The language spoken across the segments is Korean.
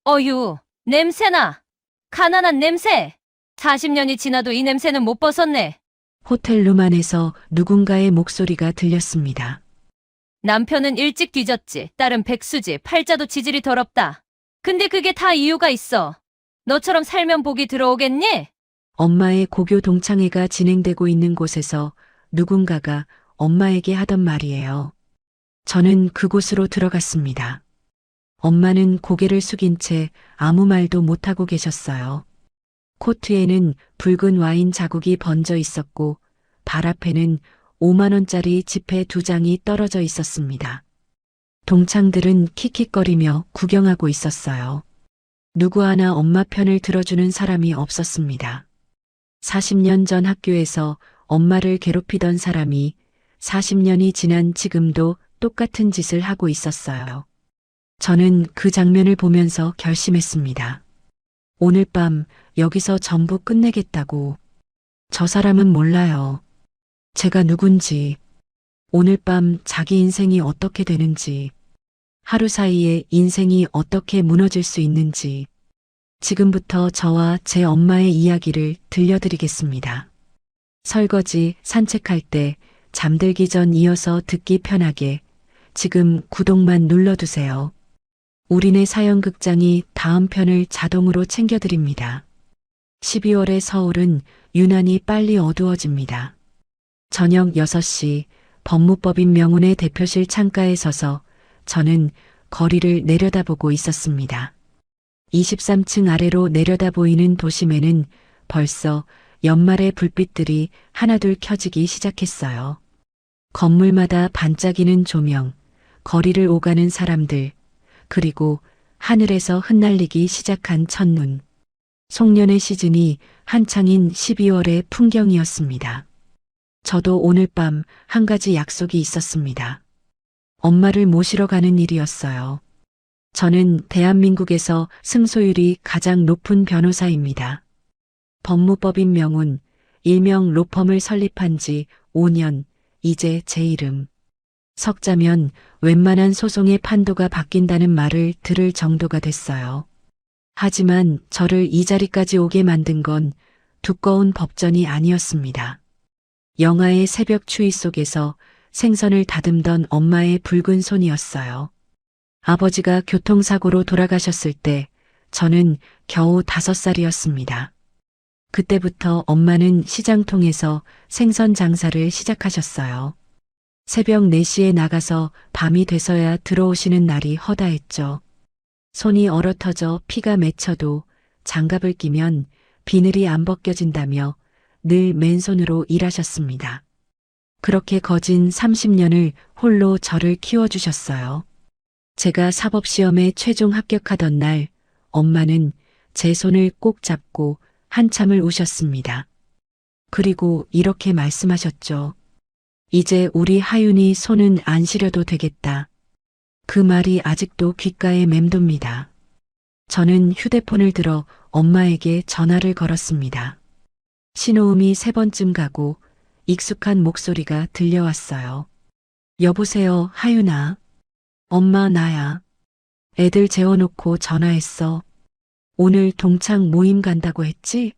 어휴, 냄새나. 가난한 냄새. 40년이 지나도 이 냄새는 못 벗었네. 호텔룸 안에서 누군가의 목소리가 들렸습니다. 남편은 일찍 뒤졌지. 딸은 백수지. 팔자도 지질이 더럽다. 근데 그게 다 이유가 있어. 너처럼 살면 복이 들어오겠니? 엄마의 고교 동창회가 진행되고 있는 곳에서 누군가가 엄마에게 하던 말이에요. 저는 그곳으로 들어갔습니다. 엄마는 고개를 숙인 채 아무 말도 못하고 계셨어요. 코트에는 붉은 와인 자국이 번져 있었고 발 앞에는 5만 원짜리 지폐 2장이 떨어져 있었습니다. 동창들은 킥킥거리며 구경하고 있었어요. 누구 하나 엄마 편을 들어주는 사람이 없었습니다. 40년 전 학교에서 엄마를 괴롭히던 사람이 40년이 지난 지금도 똑같은 짓을 하고 있었어요. 저는 그 장면을 보면서 결심했습니다. 오늘 밤 여기서 전부 끝내겠다고. 저 사람은 몰라요. 제가 누군지, 오늘 밤 자기 인생이 어떻게 되는지, 하루 사이에 인생이 어떻게 무너질 수 있는지, 지금부터 저와 제 엄마의 이야기를 들려드리겠습니다. 설거지, 산책할 때, 잠들기 전 이어서 듣기 편하게 지금 구독만 눌러두세요. 우리네 사연극장이 다음 편을 자동으로 챙겨드립니다. 12월의 서울은 유난히 빨리 어두워집니다. 저녁 6시 법무법인 명운의 대표실 창가에 서서 저는 거리를 내려다보고 있었습니다. 23층 아래로 내려다 보이는 도심에는 벌써 연말의 불빛들이 하나둘 켜지기 시작했어요. 건물마다 반짝이는 조명, 거리를 오가는 사람들, 그리고 하늘에서 흩날리기 시작한 첫눈. 송년의 시즌이 한창인 12월의 풍경이었습니다. 저도 오늘 밤 한 가지 약속이 있었습니다. 엄마를 모시러 가는 일이었어요. 저는 대한민국에서 승소율이 가장 높은 변호사입니다. 법무법인 명운, 일명 로펌을 설립한 지 5년, 이제 제 이름. 석자면 웬만한 소송의 판도가 바뀐다는 말을 들을 정도가 됐어요. 하지만 저를 이 자리까지 오게 만든 건 두꺼운 법전이 아니었습니다. 영하의 새벽 추위 속에서 생선을 다듬던 엄마의 붉은 손이었어요. 아버지가 교통사고로 돌아가셨을 때 저는 겨우 5살이었습니다. 그때부터 엄마는 시장통에서 생선 장사를 시작하셨어요. 새벽 4시에 나가서 밤이 돼서야 들어오시는 날이 허다했죠. 손이 얼어터져 피가 맺혀도 장갑을 끼면 비늘이 안 벗겨진다며 늘 맨손으로 일하셨습니다. 그렇게 거진 30년을 홀로 저를 키워주셨어요. 제가 사법시험에 최종 합격하던 날 엄마는 제 손을 꼭 잡고 한참을 우셨습니다. 그리고 이렇게 말씀하셨죠. 이제 우리 하윤이 손은 안 시려도 되겠다. 그 말이 아직도 귓가에 맴돕니다. 저는 휴대폰을 들어 엄마에게 전화를 걸었습니다. 신호음이 3번쯤 가고 익숙한 목소리가 들려왔어요. 여보세요, 하윤아. 엄마, 나야. 애들 재워놓고 전화했어. 오늘 동창 모임 간다고 했지?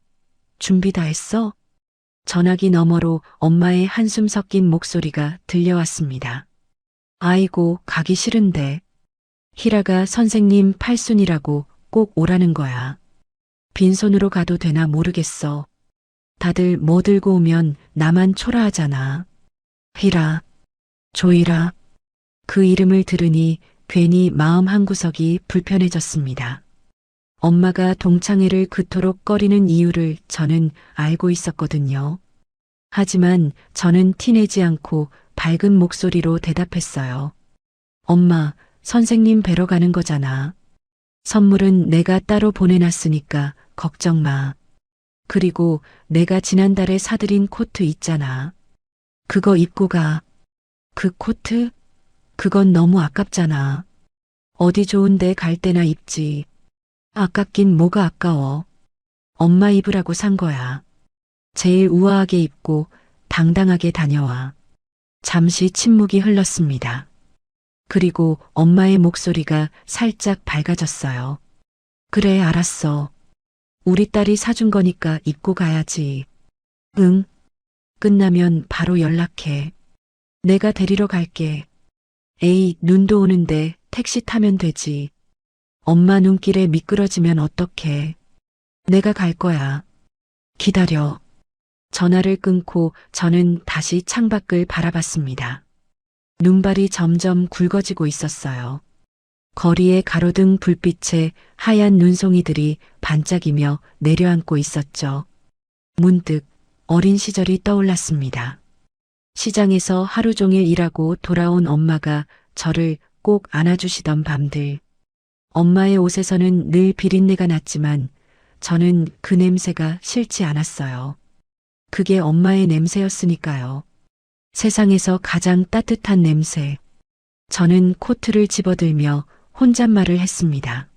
준비 다 했어? 전화기 너머로 엄마의 한숨 섞인 목소리가 들려왔습니다. 아이고, 가기 싫은데. 희라가 선생님 팔순이라고 꼭 오라는 거야. 빈손으로 가도 되나 모르겠어. 다들 뭐 들고 오면 나만 초라하잖아. 희라, 조이라. 그 이름을 들으니 괜히 마음 한구석이 불편해졌습니다. 엄마가 동창회를 그토록 꺼리는 이유를 저는 알고 있었거든요. 하지만 저는 티내지 않고 밝은 목소리로 대답했어요. 엄마, 선생님 뵈러 가는 거잖아. 선물은 내가 따로 보내놨으니까 걱정 마. 그리고 내가 지난달에 사들인 코트 있잖아. 그거 입고 가. 그 코트? 그건 너무 아깝잖아. 어디 좋은데 갈 때나 입지. 아깝긴 뭐가 아까워. 엄마 입으라고 산 거야. 제일 우아하게 입고 당당하게 다녀와. 잠시 침묵이 흘렀습니다. 그리고 엄마의 목소리가 살짝 밝아졌어요. 그래, 알았어. 우리 딸이 사준 거니까 입고 가야지. 응. 끝나면 바로 연락해. 내가 데리러 갈게. 에이, 눈도 오는데 택시 타면 되지. 엄마 눈길에 미끄러지면 어떡해. 내가 갈 거야. 기다려. 전화를 끊고 저는 다시 창밖을 바라봤습니다. 눈발이 점점 굵어지고 있었어요. 거리의 가로등 불빛에 하얀 눈송이들이 반짝이며 내려앉고 있었죠. 문득 어린 시절이 떠올랐습니다. 시장에서 하루 종일 일하고 돌아온 엄마가 저를 꼭 안아주시던 밤들. 엄마의 옷에서는 늘 비린내가 났지만 저는 그 냄새가 싫지 않았어요. 그게 엄마의 냄새였으니까요. 세상에서 가장 따뜻한 냄새. 저는 코트를 집어들며 혼잣말을 했습니다.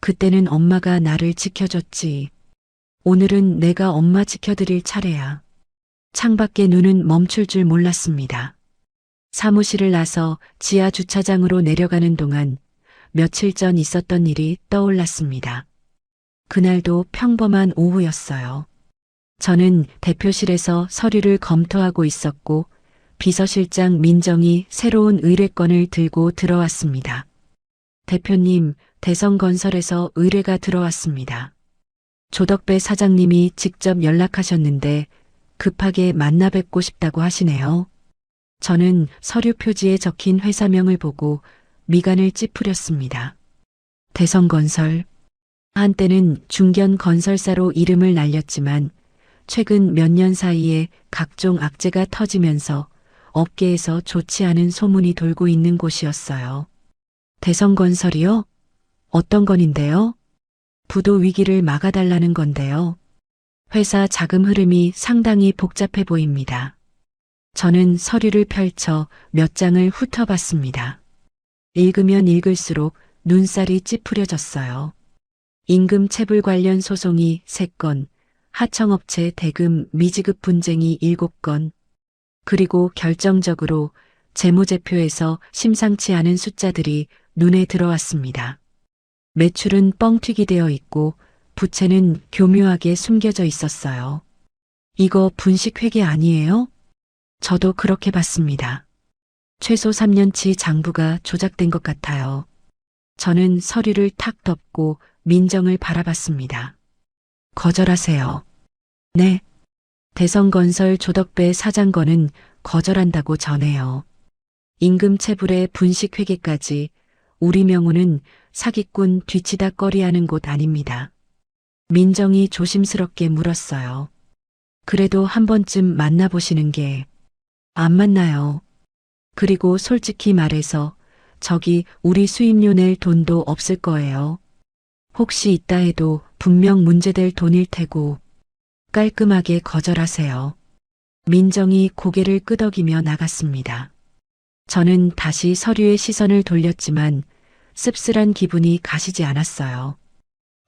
그때는 엄마가 나를 지켜줬지. 오늘은 내가 엄마 지켜드릴 차례야. 창밖에 눈은 멈출 줄 몰랐습니다. 사무실을 나서 지하 주차장으로 내려가는 동안 며칠 전 있었던 일이 떠올랐습니다. 그날도 평범한 오후였어요. 저는 대표실에서 서류를 검토하고 있었고 비서실장 민정이 새로운 의뢰건을 들고 들어왔습니다. 대표님, 대성건설에서 의뢰가 들어왔습니다. 조덕배 사장님이 직접 연락하셨는데 급하게 만나 뵙고 싶다고 하시네요. 저는 서류 표지에 적힌 회사명을 보고 미간을 찌푸렸습니다. 대성건설. 한때는 중견 건설사로 이름을 날렸지만 최근 몇 년 사이에 각종 악재가 터지면서 업계에서 좋지 않은 소문이 돌고 있는 곳이었어요. 대성건설이요? 어떤 건인데요? 부도 위기를 막아달라는 건데요. 회사 자금 흐름이 상당히 복잡해 보입니다. 저는 서류를 펼쳐 몇 장을 훑어봤습니다. 읽으면 읽을수록 눈살이 찌푸려졌어요. 임금 체불 관련 소송이 3건, 하청업체 대금 미지급 분쟁이 7건, 그리고 결정적으로 재무제표에서 심상치 않은 숫자들이 눈에 들어왔습니다. 매출은 뻥튀기 되어 있고 부채는 교묘하게 숨겨져 있었어요. 이거 분식회계 아니에요? 저도 그렇게 봤습니다. 최소 3년치 장부가 조작된 것 같아요. 저는 서류를 탁 덮고 민정을 바라봤습니다. 거절하세요. 네. 대성건설 조덕배 사장건은 거절한다고 전해요. 임금 체불의 분식회계까지 우리 명우는 사기꾼 뒤치다꺼리하는 곳 아닙니다. 민정이 조심스럽게 물었어요. 그래도 한 번쯤 만나보시는 게. 안 만나요. 그리고 솔직히 말해서 저기 우리 수입료 낼 돈도 없을 거예요. 혹시 있다 해도 분명 문제될 돈일 테고. 깔끔하게 거절하세요. 민정이 고개를 끄덕이며 나갔습니다. 저는 다시 서류에 시선을 돌렸지만 씁쓸한 기분이 가시지 않았어요.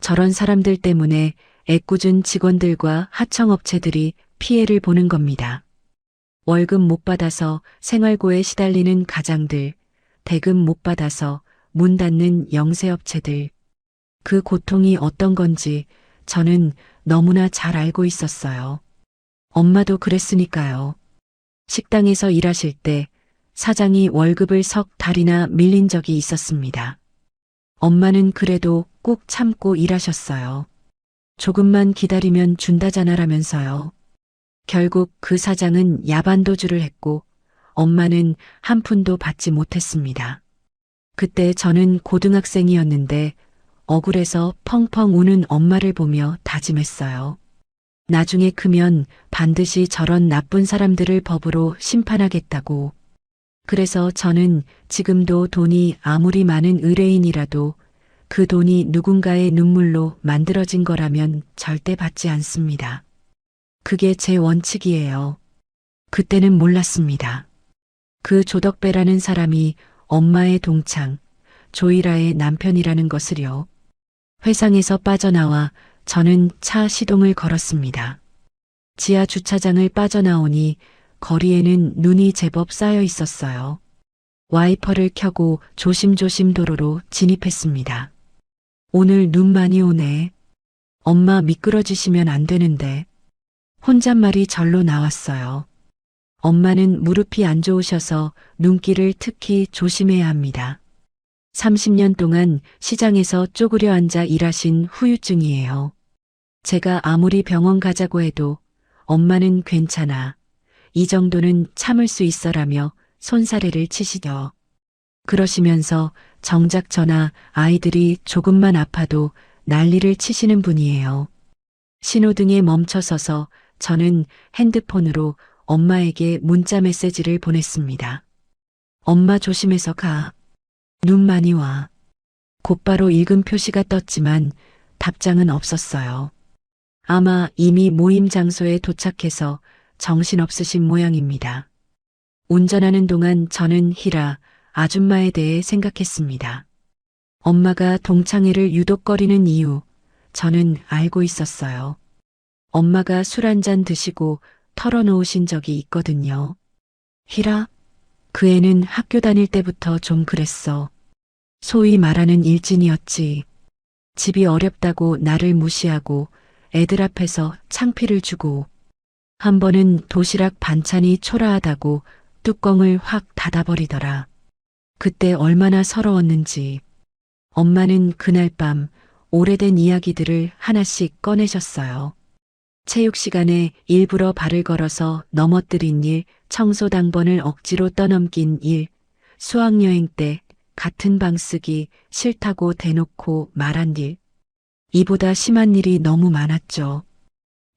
저런 사람들 때문에 애꿎은 직원들과 하청업체들이 피해를 보는 겁니다. 월급 못 받아서 생활고에 시달리는 가장들, 대금 못 받아서 문 닫는 영세업체들. 그 고통이 어떤 건지 저는 너무나 잘 알고 있었어요. 엄마도 그랬으니까요. 식당에서 일하실 때 사장이 월급을 석 달이나 밀린 적이 있었습니다. 엄마는 그래도 꾹 참고 일하셨어요. 조금만 기다리면 준다잖아라면서요. 결국 그 사장은 야반도주를 했고 엄마는 한 푼도 받지 못했습니다. 그때 저는 고등학생이었는데 억울해서 펑펑 우는 엄마를 보며 다짐했어요. 나중에 크면 반드시 저런 나쁜 사람들을 법으로 심판하겠다고. 그래서 저는 지금도 돈이 아무리 많은 의뢰인이라도 그 돈이 누군가의 눈물로 만들어진 거라면 절대 받지 않습니다. 그게 제 원칙이에요. 그때는 몰랐습니다. 그 조덕배라는 사람이 엄마의 동창, 조이라의 남편이라는 것을요. 회상에서 빠져나와 저는 차 시동을 걸었습니다. 지하 주차장을 빠져나오니 거리에는 눈이 제법 쌓여 있었어요. 와이퍼를 켜고 조심조심 도로로 진입했습니다. 오늘 눈 많이 오네. 엄마 미끄러지시면 안 되는데. 혼잣말이 절로 나왔어요. 엄마는 무릎이 안 좋으셔서 눈길을 특히 조심해야 합니다. 30년 동안 시장에서 쪼그려 앉아 일하신 후유증이에요. 제가 아무리 병원 가자고 해도 엄마는 괜찮아. 이 정도는 참을 수 있어라며 손사래를 치시죠. 그러시면서 정작 저나 아이들이 조금만 아파도 난리를 치시는 분이에요. 신호등에 멈춰서서 저는 핸드폰으로 엄마에게 문자 메시지를 보냈습니다. 엄마 조심해서 가. 눈 많이 와. 곧바로 읽은 표시가 떴지만 답장은 없었어요. 아마 이미 모임 장소에 도착해서 정신없으신 모양입니다. 운전하는 동안 저는 희라 아줌마에 대해 생각했습니다. 엄마가 동창회를 유독거리는 이유, 저는 알고 있었어요. 엄마가 술 한 잔 드시고 털어놓으신 적이 있거든요. 희라, 그 애는 학교 다닐 때부터 좀 그랬어. 소위 말하는 일진이었지. 집이 어렵다고 나를 무시하고 애들 앞에서 창피를 주고 한 번은 도시락 반찬이 초라하다고 뚜껑을 확 닫아버리더라. 그때 얼마나 서러웠는지. 엄마는 그날 밤 오래된 이야기들을 하나씩 꺼내셨어요. 체육 시간에 일부러 발을 걸어서 넘어뜨린 일, 청소 당번을 억지로 떠넘긴 일, 수학여행 때 같은 방 쓰기 싫다고 대놓고 말한 일. 이보다 심한 일이 너무 많았죠.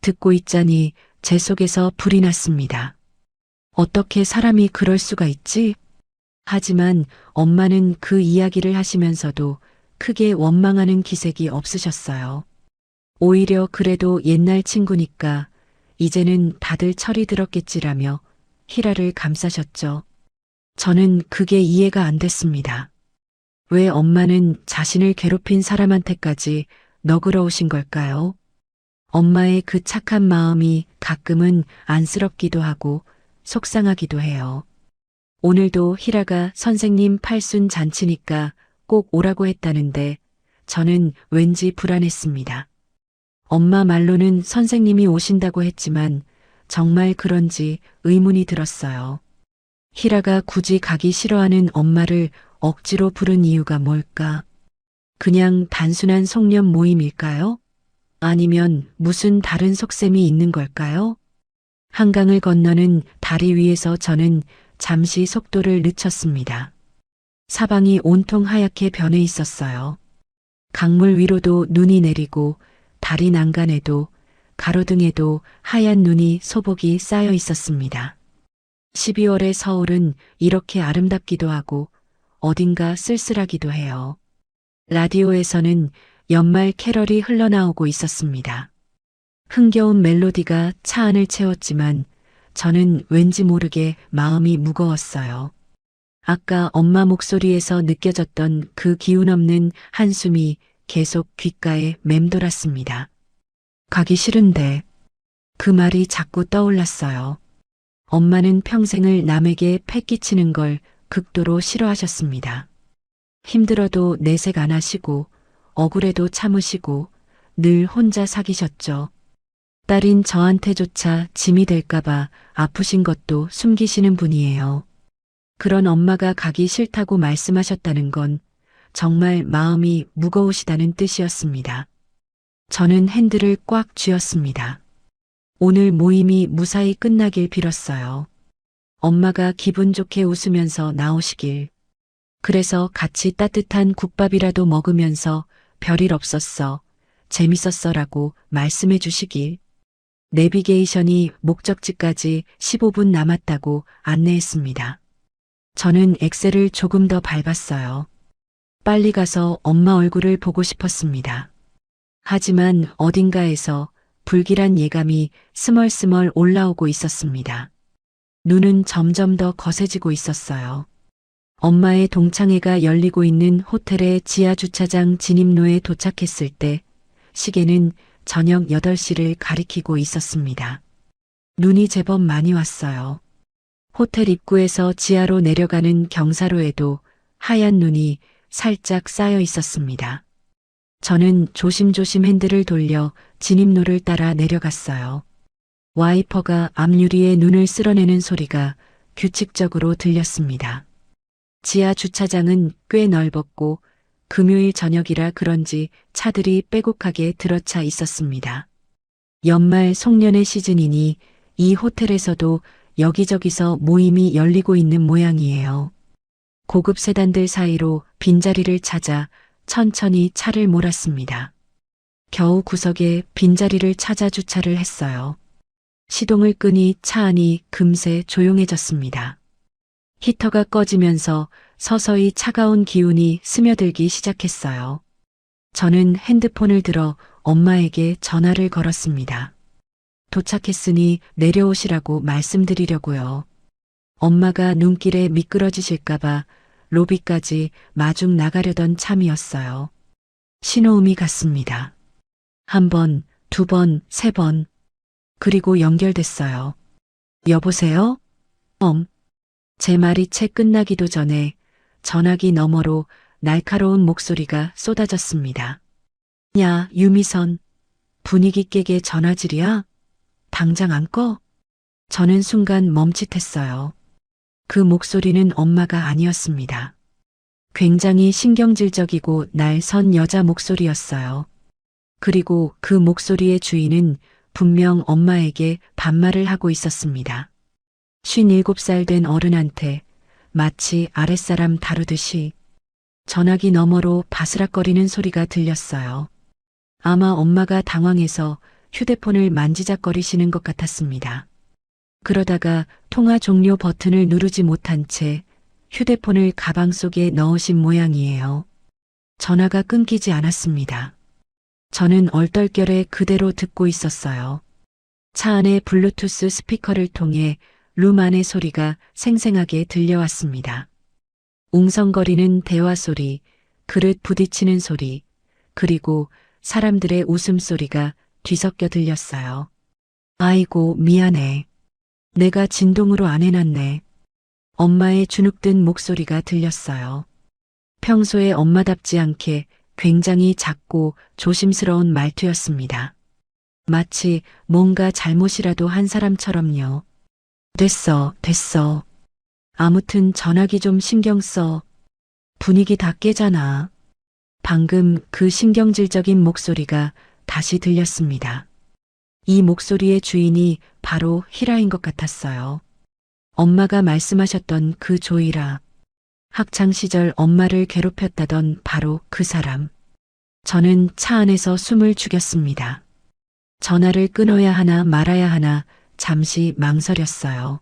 듣고 있자니 제 속에서 불이 났습니다. 어떻게 사람이 그럴 수가 있지? 하지만 엄마는 그 이야기를 하시면서도 크게 원망하는 기색이 없으셨어요. 오히려 그래도 옛날 친구니까 이제는 다들 철이 들었겠지라며 희라를 감싸셨죠. 저는 그게 이해가 안 됐습니다. 왜 엄마는 자신을 괴롭힌 사람한테까지 너그러우신 걸까요? 엄마의 그 착한 마음이 가끔은 안쓰럽기도 하고 속상하기도 해요. 오늘도 희라가 선생님 팔순 잔치니까 꼭 오라고 했다는데 저는 왠지 불안했습니다. 엄마 말로는 선생님이 오신다고 했지만 정말 그런지 의문이 들었어요. 희라가 굳이 가기 싫어하는 엄마를 억지로 부른 이유가 뭘까? 그냥 단순한 송년 모임일까요? 아니면 무슨 다른 속셈이 있는 걸까요? 한강을 건너는 다리 위에서 저는 잠시 속도를 늦췄습니다. 사방이 온통 하얗게 변해 있었어요. 강물 위로도 눈이 내리고 다리 난간에도 가로등에도 하얀 눈이 소복이 쌓여 있었습니다. 12월의 서울은 이렇게 아름답기도 하고 어딘가 쓸쓸하기도 해요. 라디오에서는 연말 캐럴이 흘러나오고 있었습니다. 흥겨운 멜로디가 차 안을 채웠지만 저는 왠지 모르게 마음이 무거웠어요. 아까 엄마 목소리에서 느껴졌던 그 기운 없는 한숨이 계속 귓가에 맴돌았습니다. 가기 싫은데 그 말이 자꾸 떠올랐어요. 엄마는 평생을 남에게 패기치는 걸 극도로 싫어하셨습니다. 힘들어도 내색 안 하시고 억울해도 참으시고 늘 혼자 사귀셨죠. 딸인 저한테조차 짐이 될까봐 아프신 것도 숨기시는 분이에요. 그런 엄마가 가기 싫다고 말씀하셨다는 건 정말 마음이 무거우시다는 뜻이었습니다. 저는 핸들을 꽉 쥐었습니다. 오늘 모임이 무사히 끝나길 빌었어요. 엄마가 기분 좋게 웃으면서 나오시길. 그래서 같이 따뜻한 국밥이라도 먹으면서 별일 없었어, 재밌었어라고 말씀해 주시길. 내비게이션이 목적지까지 15분 남았다고 안내했습니다. 저는 엑셀을 조금 더 밟았어요. 빨리 가서 엄마 얼굴을 보고 싶었습니다. 하지만 어딘가에서 불길한 예감이 스멀스멀 올라오고 있었습니다. 눈은 점점 더 거세지고 있었어요. 엄마의 동창회가 열리고 있는 호텔의 지하 주차장 진입로에 도착했을 때 시계는 저녁 8시를 가리키고 있었습니다. 눈이 제법 많이 왔어요. 호텔 입구에서 지하로 내려가는 경사로에도 하얀 눈이 살짝 쌓여 있었습니다. 저는 조심조심 핸들을 돌려 진입로를 따라 내려갔어요. 와이퍼가 앞유리에 눈을 쓸어내는 소리가 규칙적으로 들렸습니다. 지하 주차장은 꽤 넓었고 금요일 저녁이라 그런지 차들이 빼곡하게 들어차 있었습니다. 연말 송년회 시즌이니 이 호텔에서도 여기저기서 모임이 열리고 있는 모양이에요. 고급 세단들 사이로 빈자리를 찾아 천천히 차를 몰았습니다. 겨우 구석에 빈자리를 찾아 주차를 했어요. 시동을 끄니 차 안이 금세 조용해졌습니다. 히터가 꺼지면서 서서히 차가운 기운이 스며들기 시작했어요. 저는 핸드폰을 들어 엄마에게 전화를 걸었습니다. 도착했으니 내려오시라고 말씀드리려고요. 엄마가 눈길에 미끄러지실까봐 로비까지 마중 나가려던 참이었어요. 신호음이 갔습니다. 한 번, 두 번, 세 번. 그리고 연결됐어요. 여보세요? 제 말이 채 끝나기도 전에 전화기 너머로 날카로운 목소리가 쏟아졌습니다. 야, 유미선. 분위기 깨게 전화질이야? 당장 안 꺼? 저는 순간 멈칫했어요. 그 목소리는 엄마가 아니었습니다. 굉장히 신경질적이고 날선 여자 목소리였어요. 그리고 그 목소리의 주인은 분명 엄마에게 반말을 하고 있었습니다. 57살 된 어른한테 마치 아랫사람 다루듯이 전화기 너머로 바스락거리는 소리가 들렸어요. 아마 엄마가 당황해서 휴대폰을 만지작거리시는 것 같았습니다. 그러다가 통화 종료 버튼을 누르지 못한 채 휴대폰을 가방 속에 넣으신 모양이에요. 전화가 끊기지 않았습니다. 저는 얼떨결에 그대로 듣고 있었어요. 차 안의 블루투스 스피커를 통해 룸 안의 소리가 생생하게 들려왔습니다. 웅성거리는 대화 소리, 그릇 부딪히는 소리, 그리고 사람들의 웃음소리가 뒤섞여 들렸어요. 아이고, 미안해. 내가 진동으로 안 해놨네. 엄마의 주눅든 목소리가 들렸어요. 평소에 엄마답지 않게 굉장히 작고 조심스러운 말투였습니다. 마치 뭔가 잘못이라도 한 사람처럼요. 됐어. 아무튼 전화기 좀 신경 써. 분위기 다 깨잖아. 방금 그 신경질적인 목소리가 다시 들렸습니다. 이 목소리의 주인이 바로 히라인 것 같았어요. 엄마가 말씀하셨던 그 조이라. 학창시절 엄마를 괴롭혔다던 바로 그 사람. 저는 차 안에서 숨을 죽였습니다. 전화를 끊어야 하나 말아야 하나 잠시 망설였어요.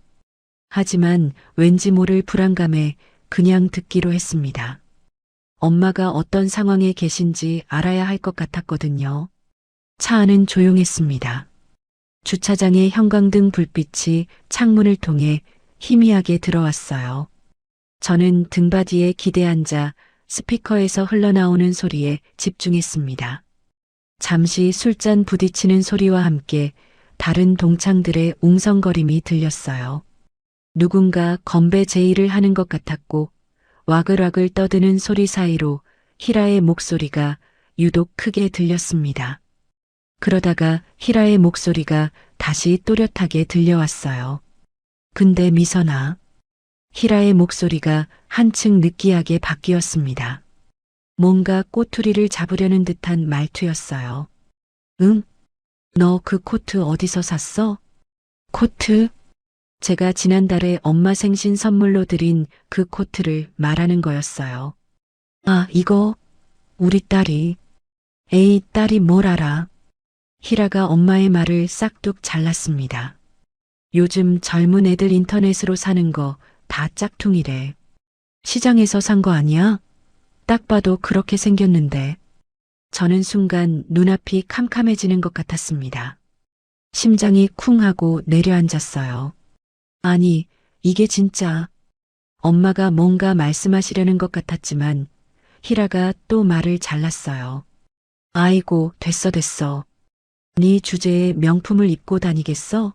하지만 왠지 모를 불안감에 그냥 듣기로 했습니다. 엄마가 어떤 상황에 계신지 알아야 할 것 같았거든요. 차 안은 조용했습니다. 주차장의 형광등 불빛이 창문을 통해 희미하게 들어왔어요. 저는 등받이에 기대 앉아 스피커에서 흘러나오는 소리에 집중했습니다. 잠시 술잔 부딪히는 소리와 함께 다른 동창들의 웅성거림이 들렸어요. 누군가 건배 제의를 하는 것 같았고 와글와글 떠드는 소리 사이로 히라의 목소리가 유독 크게 들렸습니다. 그러다가 히라의 목소리가 다시 또렷하게 들려왔어요. 근데 미선아. 히라의 목소리가 한층 느끼하게 바뀌었습니다. 뭔가 꼬투리를 잡으려는 듯한 말투였어요. 응? 너 그 코트 어디서 샀어? 코트? 제가 지난달에 엄마 생신 선물로 드린 그 코트를 말하는 거였어요. 아, 이거 우리 딸이. 에이, 딸이 뭘 알아. 히라가 엄마의 말을 싹둑 잘랐습니다. 요즘 젊은 애들 인터넷으로 사는 거 다 짝퉁이래. 시장에서 산 거 아니야? 딱 봐도 그렇게 생겼는데. 저는 순간 눈앞이 캄캄해지는 것 같았습니다. 심장이 쿵 하고 내려앉았어요. 아니, 이게 진짜. 엄마가 뭔가 말씀하시려는 것 같았지만 히라가 또 말을 잘랐어요. 아이고, 됐어. 네 주제에 명품을 입고 다니겠어?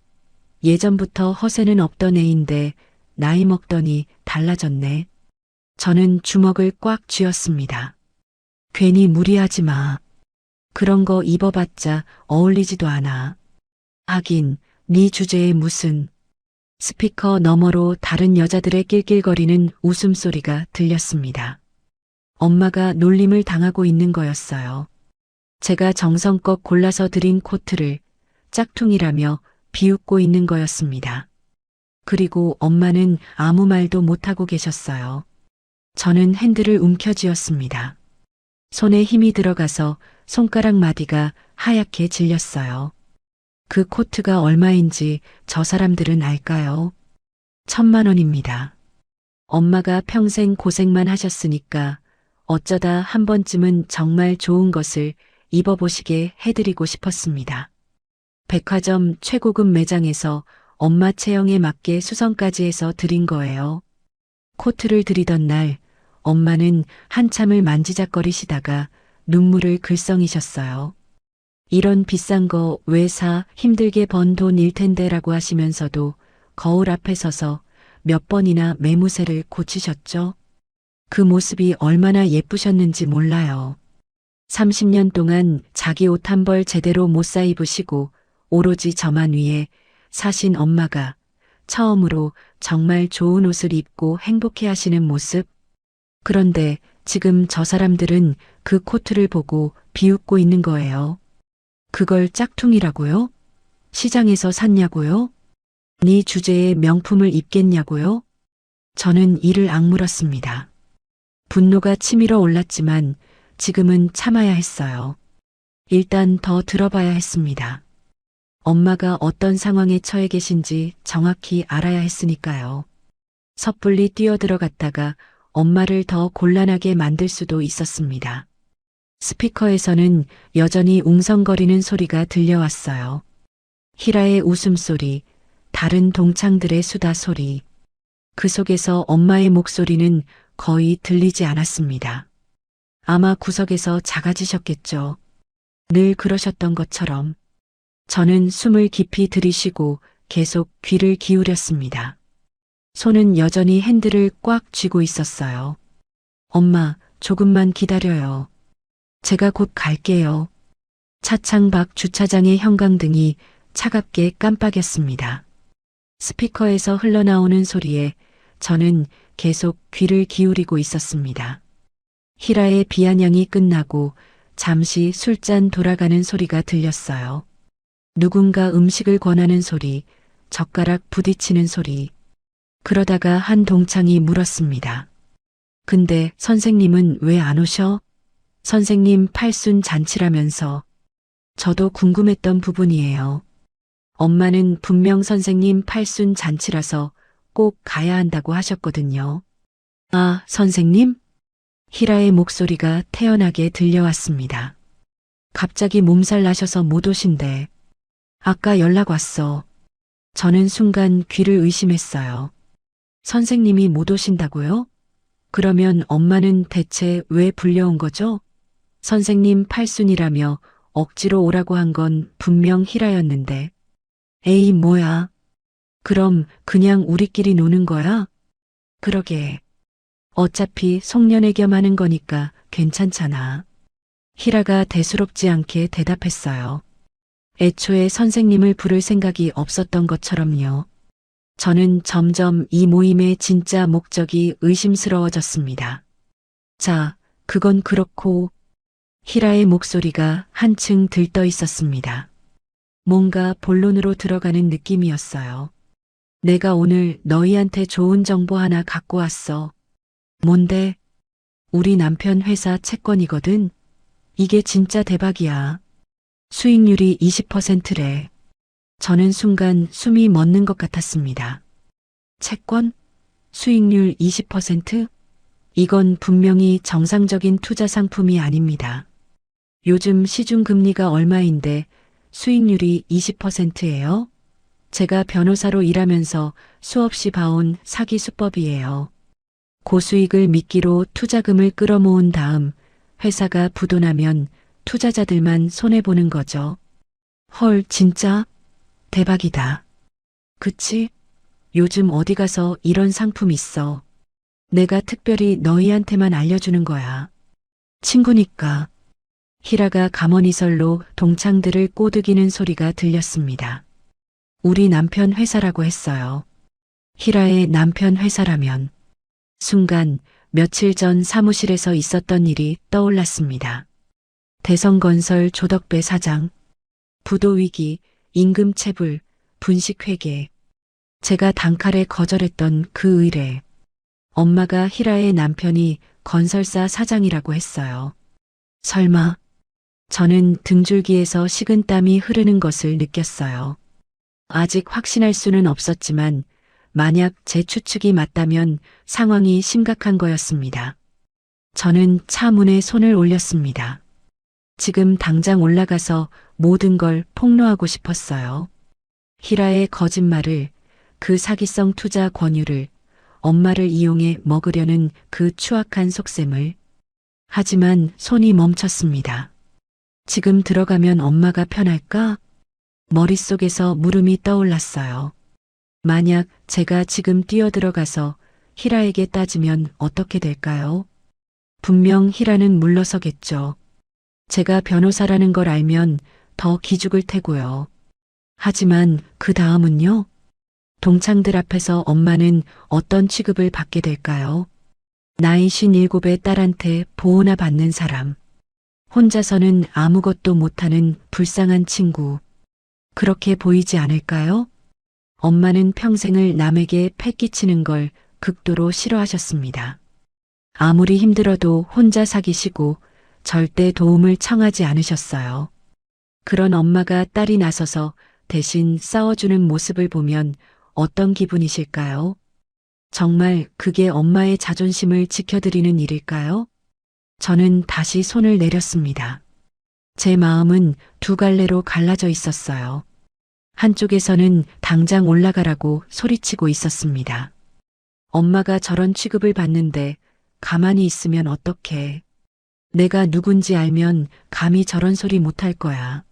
예전부터 허세는 없던 애인데 나이 먹더니 달라졌네. 저는 주먹을 꽉 쥐었습니다. 괜히 무리하지 마. 그런 거 입어봤자 어울리지도 않아. 하긴 네 주제에 무슨. 스피커 너머로 다른 여자들의 낄낄거리는 웃음소리가 들렸습니다. 엄마가 놀림을 당하고 있는 거였어요. 제가 정성껏 골라서 드린 코트를 짝퉁이라며 비웃고 있는 거였습니다. 그리고 엄마는 아무 말도 못하고 계셨어요. 저는 핸들을 움켜쥐었습니다. 손에 힘이 들어가서 손가락 마디가 하얗게 질렸어요. 그 코트가 얼마인지 저 사람들은 알까요? 1,000만 원입니다. 엄마가 평생 고생만 하셨으니까 어쩌다 한 번쯤은 정말 좋은 것을 입어보시게 해드리고 싶었습니다. 백화점 최고급 매장에서 엄마 체형에 맞게 수선까지 해서 드린 거예요. 코트를 드리던 날 엄마는 한참을 만지작거리시다가 눈물을 글썽이셨어요. 이런 비싼 거 왜 사, 힘들게 번 돈일 텐데라고 하시면서도 거울 앞에 서서 몇 번이나 매무새를 고치셨죠? 그 모습이 얼마나 예쁘셨는지 몰라요. 30년 동안 자기 옷 한 벌 제대로 못 사 입으시고 오로지 저만 위해 사신 엄마가 처음으로 정말 좋은 옷을 입고 행복해 하시는 모습. 그런데 지금 저 사람들은 그 코트를 보고 비웃고 있는 거예요. 그걸 짝퉁이라고요? 시장에서 샀냐고요? 네 주제에 명품을 입겠냐고요? 저는 이를 악물었습니다. 분노가 치밀어 올랐지만 지금은 참아야 했어요. 일단 더 들어봐야 했습니다. 엄마가 어떤 상황에 처해 계신지 정확히 알아야 했으니까요. 섣불리 뛰어들어갔다가 엄마를 더 곤란하게 만들 수도 있었습니다. 스피커에서는 여전히 웅성거리는 소리가 들려왔어요. 히라의 웃음소리, 다른 동창들의 수다 소리. 그 속에서 엄마의 목소리는 거의 들리지 않았습니다. 아마 구석에서 작아지셨겠죠. 늘 그러셨던 것처럼. 저는 숨을 깊이 들이쉬고 계속 귀를 기울였습니다. 손은 여전히 핸들을 꽉 쥐고 있었어요. 엄마, 조금만 기다려요. 제가 곧 갈게요. 차창 밖 주차장의 형광등이 차갑게 깜빡였습니다. 스피커에서 흘러나오는 소리에 저는 계속 귀를 기울이고 있었습니다. 히라의 비아냥이 끝나고 잠시 술잔 돌아가는 소리가 들렸어요. 누군가 음식을 권하는 소리, 젓가락 부딪히는 소리. 그러다가 한 동창이 물었습니다. 근데 선생님은 왜 안 오셔? 선생님 팔순 잔치라면서. 저도 궁금했던 부분이에요. 엄마는 분명 선생님 팔순 잔치라서 꼭 가야 한다고 하셨거든요. 아, 선생님? 히라의 목소리가 태연하게 들려왔습니다. 갑자기 몸살 나셔서 못 오신대. 아까 연락 왔어. 저는 순간 귀를 의심했어요. 선생님이 못 오신다고요? 그러면 엄마는 대체 왜 불려온 거죠? 선생님 팔순이라며 억지로 오라고 한 건 분명 히라였는데. 에이, 뭐야. 그럼 그냥 우리끼리 노는 거야? 그러게. 어차피 송년회겸 하는 거니까 괜찮잖아. 히라가 대수롭지 않게 대답했어요. 애초에 선생님을 부를 생각이 없었던 것처럼요. 저는 점점 이 모임의 진짜 목적이 의심스러워졌습니다. 자, 그건 그렇고. 히라의 목소리가 한층 들떠 있었습니다. 뭔가 본론으로 들어가는 느낌이었어요. 내가 오늘 너희한테 좋은 정보 하나 갖고 왔어. 뭔데? 우리 남편 회사 채권이거든. 이게 진짜 대박이야. 수익률이 20%래. 저는 순간 숨이 멎는 것 같았습니다. 채권? 수익률 20%? 이건 분명히 정상적인 투자 상품이 아닙니다. 요즘 시중금리가 얼마인데 수익률이 20%예요? 제가 변호사로 일하면서 수없이 봐온 사기 수법이에요. 고수익을 미끼로 투자금을 끌어모은 다음 회사가 부도나면 투자자들만 손해보는 거죠. 헐, 진짜? 대박이다. 그치? 요즘 어디 가서 이런 상품 있어. 내가 특별히 너희한테만 알려주는 거야. 친구니까. 희라가 가머니설로 동창들을 꼬드기는 소리가 들렸습니다. 우리 남편 회사라고 했어요. 희라의 남편 회사라면 순간 며칠 전 사무실에서 있었던 일이 떠올랐습니다. 대성건설 조덕배 사장, 부도위기, 임금체불, 분식회계. 제가 단칼에 거절했던 그 의뢰. 엄마가 희라의 남편이 건설사 사장이라고 했어요. 설마. 저는 등줄기에서 식은땀이 흐르는 것을 느꼈어요. 아직 확신할 수는 없었지만 만약 제 추측이 맞다면 상황이 심각한 거였습니다. 저는 차 문에 손을 올렸습니다. 지금 당장 올라가서 모든 걸 폭로하고 싶었어요. 희라의 거짓말을, 그 사기성 투자 권유를, 엄마를 이용해 먹으려는 그 추악한 속셈을. 하지만 손이 멈췄습니다. 지금 들어가면 엄마가 편할까? 머릿속에서 물음이 떠올랐어요. 만약 제가 지금 뛰어들어가서 희라에게 따지면 어떻게 될까요? 분명 희라는 물러서겠죠. 제가 변호사라는 걸 알면 더 기죽을 테고요. 하지만 그 다음은요? 동창들 앞에서 엄마는 어떤 취급을 받게 될까요? 나이 57의 딸한테 보호나 받는 사람. 혼자서는 아무것도 못하는 불쌍한 친구. 그렇게 보이지 않을까요? 엄마는 평생을 남에게 패기치는 걸 극도로 싫어하셨습니다. 아무리 힘들어도 혼자 사기시고 절대 도움을 청하지 않으셨어요. 그런 엄마가 딸이 나서서 대신 싸워주는 모습을 보면 어떤 기분이실까요? 정말 그게 엄마의 자존심을 지켜드리는 일일까요? 저는 다시 손을 내렸습니다. 제 마음은 두 갈래로 갈라져 있었어요. 한쪽에서는 당장 올라가라고 소리치고 있었습니다. 엄마가 저런 취급을 받는데 가만히 있으면 어떡해. 내가 누군지 알면 감히 저런 소리 못할 거야.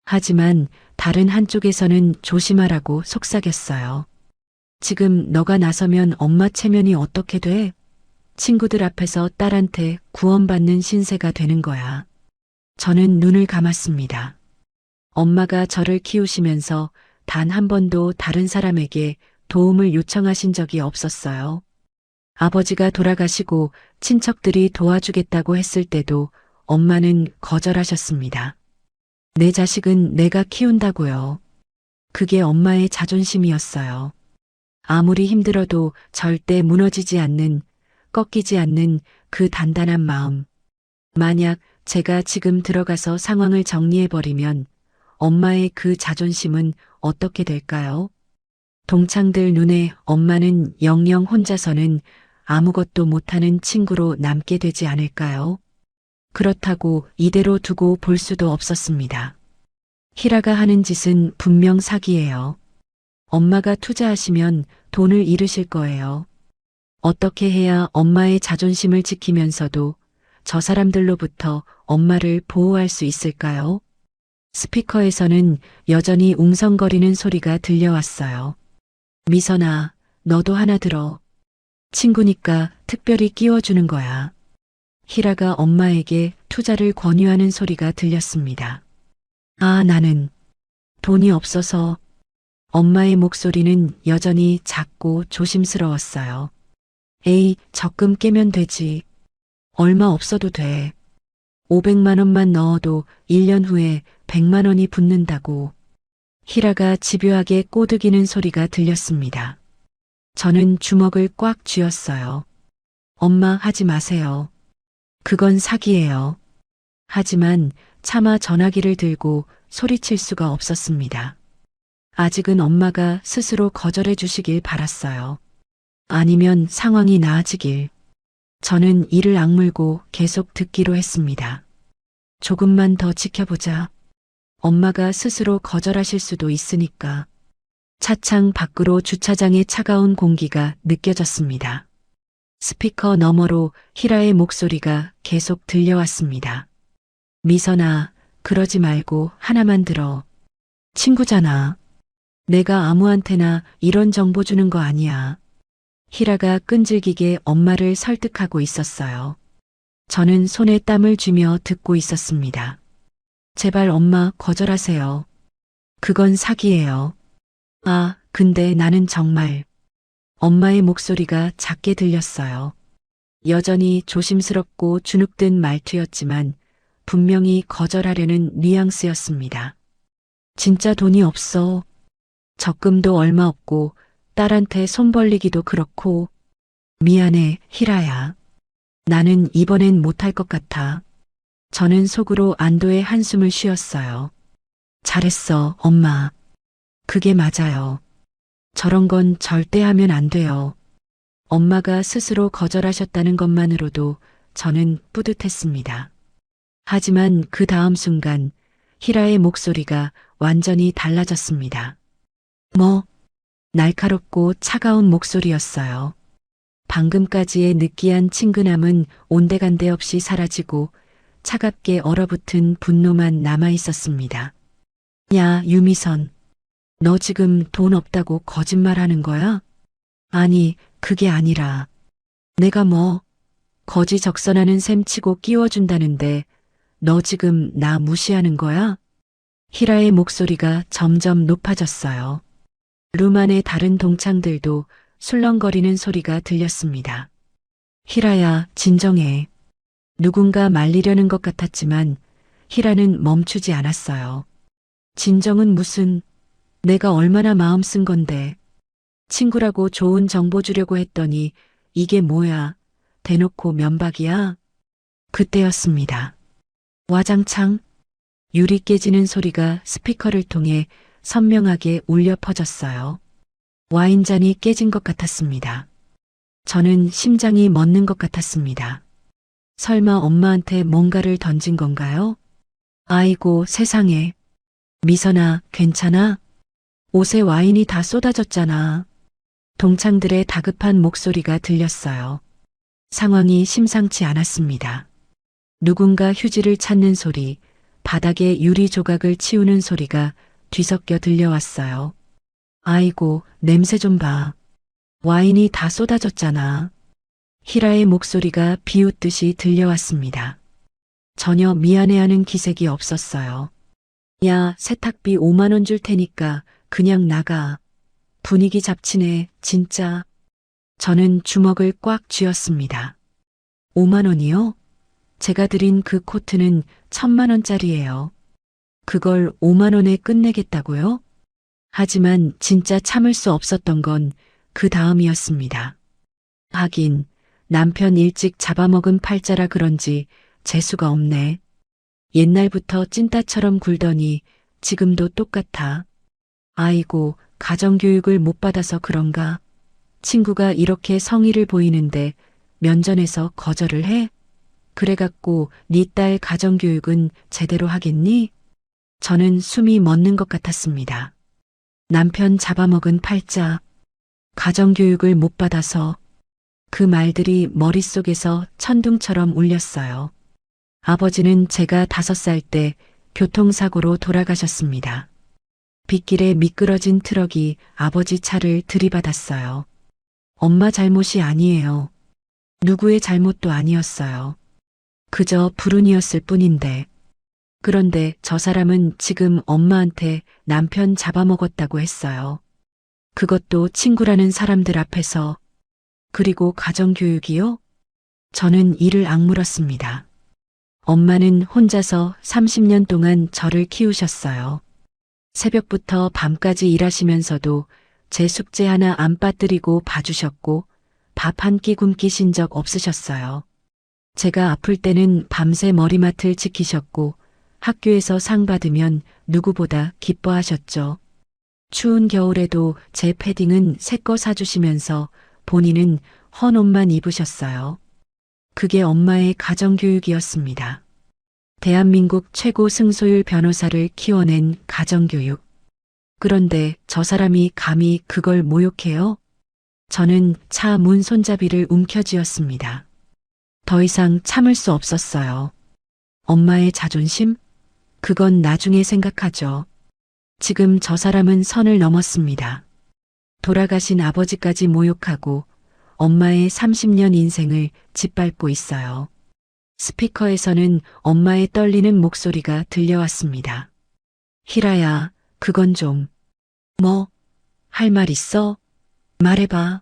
하지만 다른 한쪽에서는 조심하라고 속삭였어요. 지금 너가 나서면 엄마 체면이 어떻게 돼? 친구들 앞에서 딸한테 구원받는 신세가 되는 거야. 저는 눈을 감았습니다. 엄마가 저를 키우시면서 단 한 번도 다른 사람에게 도움을 요청하신 적이 없었어요. 아버지가 돌아가시고 친척들이 도와주겠다고 했을 때도 엄마는 거절하셨습니다. 내 자식은 내가 키운다고요. 그게 엄마의 자존심이었어요. 아무리 힘들어도 절대 무너지지 않는, 꺾이지 않는 그 단단한 마음. 만약 제가 지금 들어가서 상황을 정리해버리면 엄마의 그 자존심은 어떻게 될까요? 동창들 눈에 엄마는 영영 혼자서는 아무것도 못하는 친구로 남게 되지 않을까요? 그렇다고 이대로 두고 볼 수도 없었습니다. 희라가 하는 짓은 분명 사기예요. 엄마가 투자하시면 돈을 잃으실 거예요. 어떻게 해야 엄마의 자존심을 지키면서도 저 사람들로부터 엄마를 보호할 수 있을까요? 스피커에서는 여전히 웅성거리는 소리가 들려왔어요. 미선아, 너도 하나 들어. 친구니까 특별히 끼워주는 거야. 희라가 엄마에게 투자를 권유하는 소리가 들렸습니다. 아, 나는 돈이 없어서. 엄마의 목소리는 여전히 작고 조심스러웠어요. 에이, 적금 깨면 되지. 얼마 없어도 돼. 500만 원만 넣어도 1년 후에 100만 원이 붙는다고. 희라가 집요하게 꼬드기는 소리가 들렸습니다. 저는 주먹을 꽉 쥐었어요. 엄마, 하지 마세요. 그건 사기예요. 하지만 차마 전화기를 들고 소리칠 수가 없었습니다. 아직은 엄마가 스스로 거절해 주시길 바랐어요. 아니면 상황이 나아지길. 저는 이를 악물고 계속 듣기로 했습니다. 조금만 더 지켜보자. 엄마가 스스로 거절하실 수도 있으니까. 차창 밖으로 주차장의 차가운 공기가 느껴졌습니다. 스피커 너머로 희라의 목소리가 계속 들려왔습니다. 미선아, 그러지 말고 하나만 들어. 친구잖아. 내가 아무한테나 이런 정보 주는 거 아니야. 희라가 끈질기게 엄마를 설득하고 있었어요. 저는 손에 땀을 쥐며 듣고 있었습니다. 제발 엄마 거절하세요. 그건 사기예요. 아, 근데 나는 정말 엄마의 목소리가 작게 들렸어요. 여전히 조심스럽고 주눅든 말투였지만 분명히 거절하려는 뉘앙스였습니다. 진짜 돈이 없어. 적금도 얼마 없고 딸한테 손 벌리기도 그렇고. 미안해, 희라야. 나는 이번엔 못할 것 같아. 저는 속으로 안도의 한숨을 쉬었어요. 잘했어, 엄마. 그게 맞아요. 저런 건 절대 하면 안 돼요. 엄마가 스스로 거절하셨다는 것만으로도 저는 뿌듯했습니다. 하지만 그 다음 순간 희라의 목소리가 완전히 달라졌습니다. 날카롭고 차가운 목소리였어요. 방금까지의 느끼한 친근함은 온데간데 없이 사라지고 차갑게 얼어붙은 분노만 남아 있었습니다. 야, 유미선. 너 지금 돈 없다고 거짓말하는 거야? 아니, 그게 아니라 내가 거지적선하는 셈 치고 끼워준다는데 너 지금 나 무시하는 거야? 희라의 목소리가 점점 높아졌어요. 룸 안의 다른 동창들도 술렁거리는 소리가 들렸습니다. 희라야, 진정해. 누군가 말리려는 것 같았지만 희라는 멈추지 않았어요. 진정은 무슨, 내가 얼마나 마음 쓴 건데. 친구라고 좋은 정보 주려고 했더니 이게 뭐야, 대놓고 면박이야? 그때였습니다. 와장창 유리 깨지는 소리가 스피커를 통해 선명하게 울려 퍼졌어요. 와인잔이 깨진 것 같았습니다. 저는 심장이 멎는 것 같았습니다. 설마 엄마한테 뭔가를 던진 건가요? 아이고 세상에. 미선아, 괜찮아? 옷에 와인이 다 쏟아졌잖아. 동창들의 다급한 목소리가 들렸어요. 상황이 심상치 않았습니다. 누군가 휴지를 찾는 소리, 바닥에 유리 조각을 치우는 소리가 뒤섞여 들려왔어요. 아이고, 냄새 좀 봐. 와인이 다 쏟아졌잖아. 희라의 목소리가 비웃듯이 들려왔습니다. 전혀 미안해하는 기색이 없었어요. 야, 세탁비 5만 원 줄 테니까 그냥 나가. 분위기 잡치네, 진짜. 저는 주먹을 꽉 쥐었습니다. 5만 원이요? 제가 드린 그 코트는 1,000만 원짜리예요. 그걸 5만 원에 끝내겠다고요? 하지만 진짜 참을 수 없었던 건 그 다음이었습니다. 하긴 남편 일찍 잡아먹은 팔자라 그런지 재수가 없네. 옛날부터 찐따처럼 굴더니 지금도 똑같아. 아이고, 가정교육을 못 받아서 그런가? 친구가 이렇게 성의를 보이는데 면전에서 거절을 해? 그래갖고 네 딸 가정교육은 제대로 하겠니? 저는 숨이 멎는 것 같았습니다. 남편 잡아먹은 팔자, 가정교육을 못 받아서 그 말들이 머릿속에서 천둥처럼 울렸어요. 아버지는 제가 5살 때 교통사고로 돌아가셨습니다. 빗길에 미끄러진 트럭이 아버지 차를 들이받았어요. 엄마 잘못이 아니에요. 누구의 잘못도 아니었어요. 그저 불운이었을 뿐인데. 그런데 저 사람은 지금 엄마한테 남편 잡아먹었다고 했어요. 그것도 친구라는 사람들 앞에서. 그리고 가정교육이요? 저는 이를 악물었습니다. 엄마는 혼자서 30년 동안 저를 키우셨어요. 새벽부터 밤까지 일하시면서도 제 숙제 하나 안 빠뜨리고 봐주셨고 밥 한 끼 굶기신 적 없으셨어요. 제가 아플 때는 밤새 머리맡을 지키셨고 학교에서 상 받으면 누구보다 기뻐하셨죠. 추운 겨울에도 제 패딩은 새 거 사주시면서 본인은 헌 옷만 입으셨어요. 그게 엄마의 가정교육이었습니다. 대한민국 최고 승소율 변호사를 키워낸 가정교육. 그런데 저 사람이 감히 그걸 모욕해요? 저는 차 문 손잡이를 움켜쥐었습니다. 더 이상 참을 수 없었어요. 엄마의 자존심? 그건 나중에 생각하죠. 지금 저 사람은 선을 넘었습니다. 돌아가신 아버지까지 모욕하고 엄마의 30년 인생을 짓밟고 있어요. 스피커에서는 엄마의 떨리는 목소리가 들려왔습니다. 희라야, 그건 좀. 뭐? 할 말 있어? 말해봐.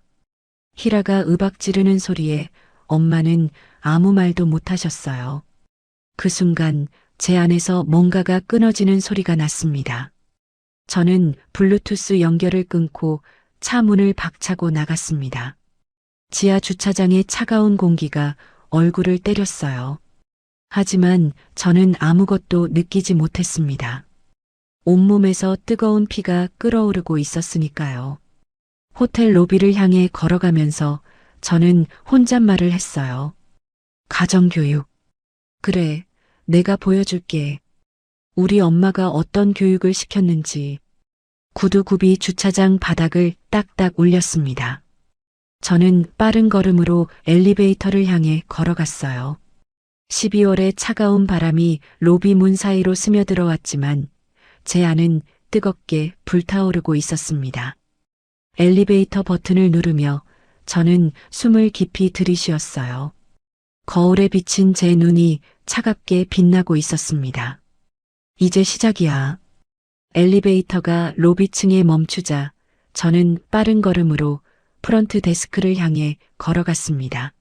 희라가 으박 지르는 소리에 엄마는 아무 말도 못하셨어요. 그 순간 제 안에서 뭔가가 끊어지는 소리가 났습니다. 저는 블루투스 연결을 끊고 차 문을 박차고 나갔습니다. 지하 주차장의 차가운 공기가 얼굴을 때렸어요. 하지만 저는 아무것도 느끼지 못했습니다. 온몸에서 뜨거운 피가 끓어오르고 있었으니까요. 호텔 로비를 향해 걸어가면서 저는 혼잣말을 했어요. 가정교육. 그래, 내가 보여줄게. 우리 엄마가 어떤 교육을 시켰는지. 구두굽이 주차장 바닥을 딱딱 울렸습니다. 저는 빠른 걸음으로 엘리베이터를 향해 걸어갔어요. 12월의 차가운 바람이 로비 문 사이로 스며들어왔지만 제 안은 뜨겁게 불타오르고 있었습니다. 엘리베이터 버튼을 누르며 저는 숨을 깊이 들이쉬었어요. 거울에 비친 제 눈이 차갑게 빛나고 있었습니다. 이제 시작이야. 엘리베이터가 로비층에 멈추자 저는 빠른 걸음으로 프런트 데스크를 향해 걸어갔습니다.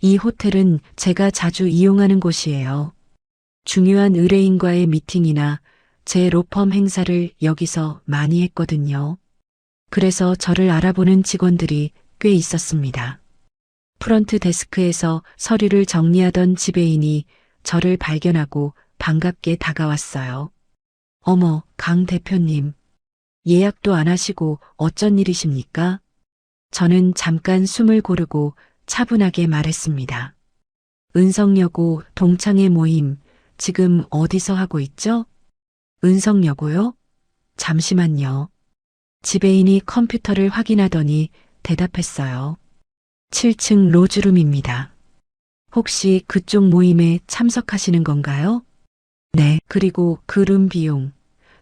이 호텔은 제가 자주 이용하는 곳이에요. 중요한 의뢰인과의 미팅이나 제 로펌 행사를 여기서 많이 했거든요. 그래서 저를 알아보는 직원들이 꽤 있었습니다. 프런트 데스크에서 서류를 정리하던 지배인이 저를 발견하고 반갑게 다가왔어요. 어머, 강 대표님. 예약도 안 하시고 어쩐 일이십니까? 저는 잠깐 숨을 고르고 차분하게 말했습니다. 은성여고 동창회 모임 지금 어디서 하고 있죠? 은성여고요? 잠시만요. 지배인이 컴퓨터를 확인하더니 대답했어요. 7층 로즈룸입니다. 혹시 그쪽 모임에 참석하시는 건가요? 네, 그리고 그 룸 비용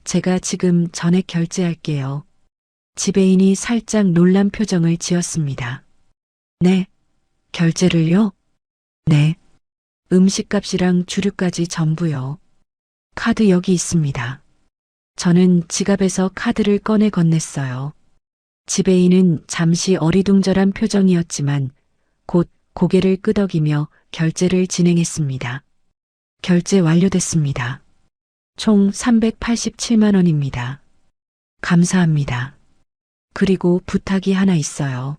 제가 지금 전액 결제할게요. 지배인이 살짝 놀란 표정을 지었습니다. 네, 결제를요? 네, 음식값이랑 주류까지 전부요. 카드 여기 있습니다. 저는 지갑에서 카드를 꺼내 건넸어요. 지배인은 잠시 어리둥절한 표정이었지만 곧 고개를 끄덕이며 결제를 진행했습니다. 결제 완료됐습니다. 총 387만 원입니다. 감사합니다. 그리고 부탁이 하나 있어요.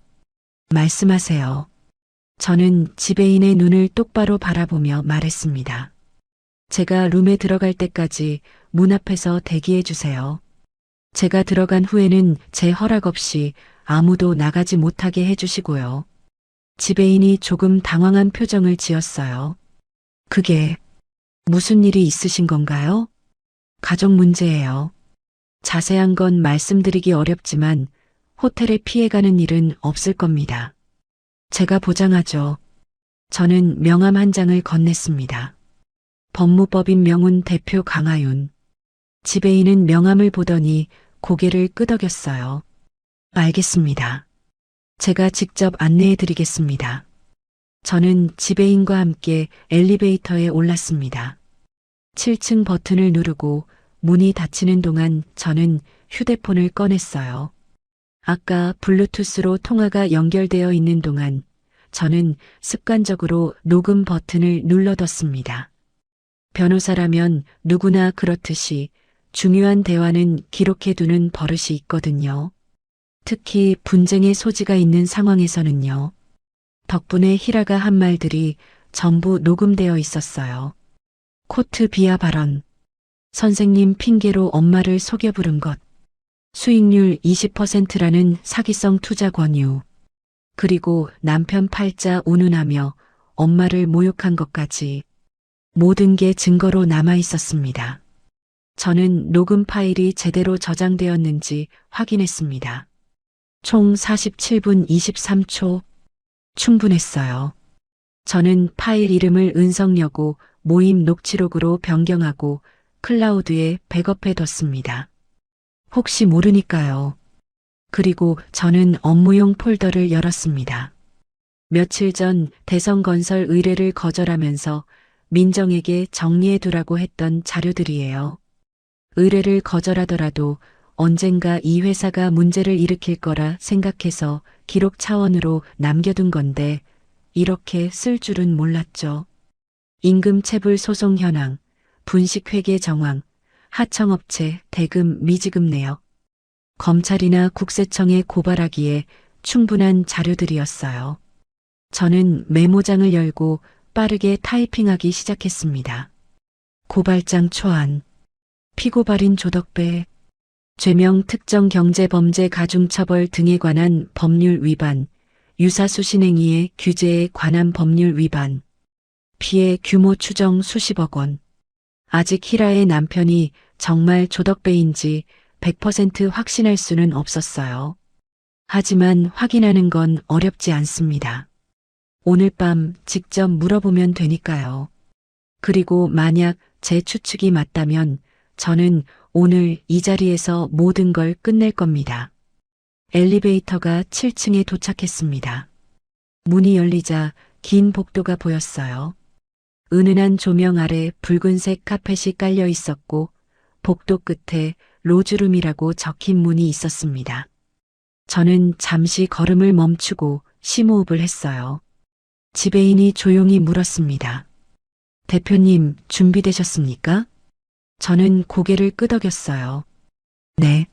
말씀하세요. 저는 지배인의 눈을 똑바로 바라보며 말했습니다. 제가 룸에 들어갈 때까지 문 앞에서 대기해 주세요. 제가 들어간 후에는 제 허락 없이 아무도 나가지 못하게 해주시고요. 지배인이 조금 당황한 표정을 지었어요. 그게 무슨 일이 있으신 건가요? 가족 문제예요. 자세한 건 말씀드리기 어렵지만 호텔에 피해가는 일은 없을 겁니다. 제가 보장하죠. 저는 명함 한 장을 건넸습니다. 법무법인 명운 대표 강하윤. 지배인은 명함을 보더니 고개를 끄덕였어요. 알겠습니다. 제가 직접 안내해 드리겠습니다. 저는 지배인과 함께 엘리베이터에 올랐습니다. 7층 버튼을 누르고 문이 닫히는 동안 저는 휴대폰을 꺼냈어요. 아까 블루투스로 통화가 연결되어 있는 동안 저는 습관적으로 녹음 버튼을 눌러뒀습니다. 변호사라면 누구나 그렇듯이 중요한 대화는 기록해두는 버릇이 있거든요. 특히 분쟁의 소지가 있는 상황에서는요. 덕분에 희라가 한 말들이 전부 녹음되어 있었어요. 코트 비하 발언. 선생님 핑계로 엄마를 속여 부른 것. 수익률 20%라는 사기성 투자 권유. 그리고 남편 팔자 운운하며 엄마를 모욕한 것까지. 모든 게 증거로 남아 있었습니다. 저는 녹음 파일이 제대로 저장되었는지 확인했습니다. 총 47분 23초. 충분했어요. 저는 파일 이름을 은성여고 모임 녹취록으로 변경하고 클라우드에 백업해 뒀습니다. 혹시 모르니까요. 그리고 저는 업무용 폴더를 열었습니다. 며칠 전 대성건설 의뢰를 거절하면서 민정에게 정리해두라고 했던 자료들이에요. 의뢰를 거절하더라도 언젠가 이 회사가 문제를 일으킬 거라 생각해서 기록 차원으로 남겨둔 건데 이렇게 쓸 줄은 몰랐죠. 임금체불 소송 현황, 분식회계 정황, 하청업체 대금 미지급 내역. 검찰이나 국세청에 고발하기에 충분한 자료들이었어요. 저는 메모장을 열고 빠르게 타이핑하기 시작했습니다. 고발장 초안, 피고발인 조덕배, 죄명 특정 경제범죄 가중처벌 등에 관한 법률 위반, 유사수신행위의 규제에 관한 법률 위반, 피해 규모 추정 수십억 원. 아직 희라의 남편이 정말 조덕배인지 100% 확신할 수는 없었어요. 하지만 확인하는 건 어렵지 않습니다. 오늘 밤 직접 물어보면 되니까요. 그리고 만약 제 추측이 맞다면 저는 오늘 이 자리에서 모든 걸 끝낼 겁니다. 엘리베이터가 7층에 도착했습니다. 문이 열리자 긴 복도가 보였어요. 은은한 조명 아래 붉은색 카펫이 깔려 있었고 복도 끝에 로즈룸이라고 적힌 문이 있었습니다. 저는 잠시 걸음을 멈추고 심호흡을 했어요. 지배인이 조용히 물었습니다. 대표님, 준비되셨습니까? 저는 고개를 끄덕였어요. 네,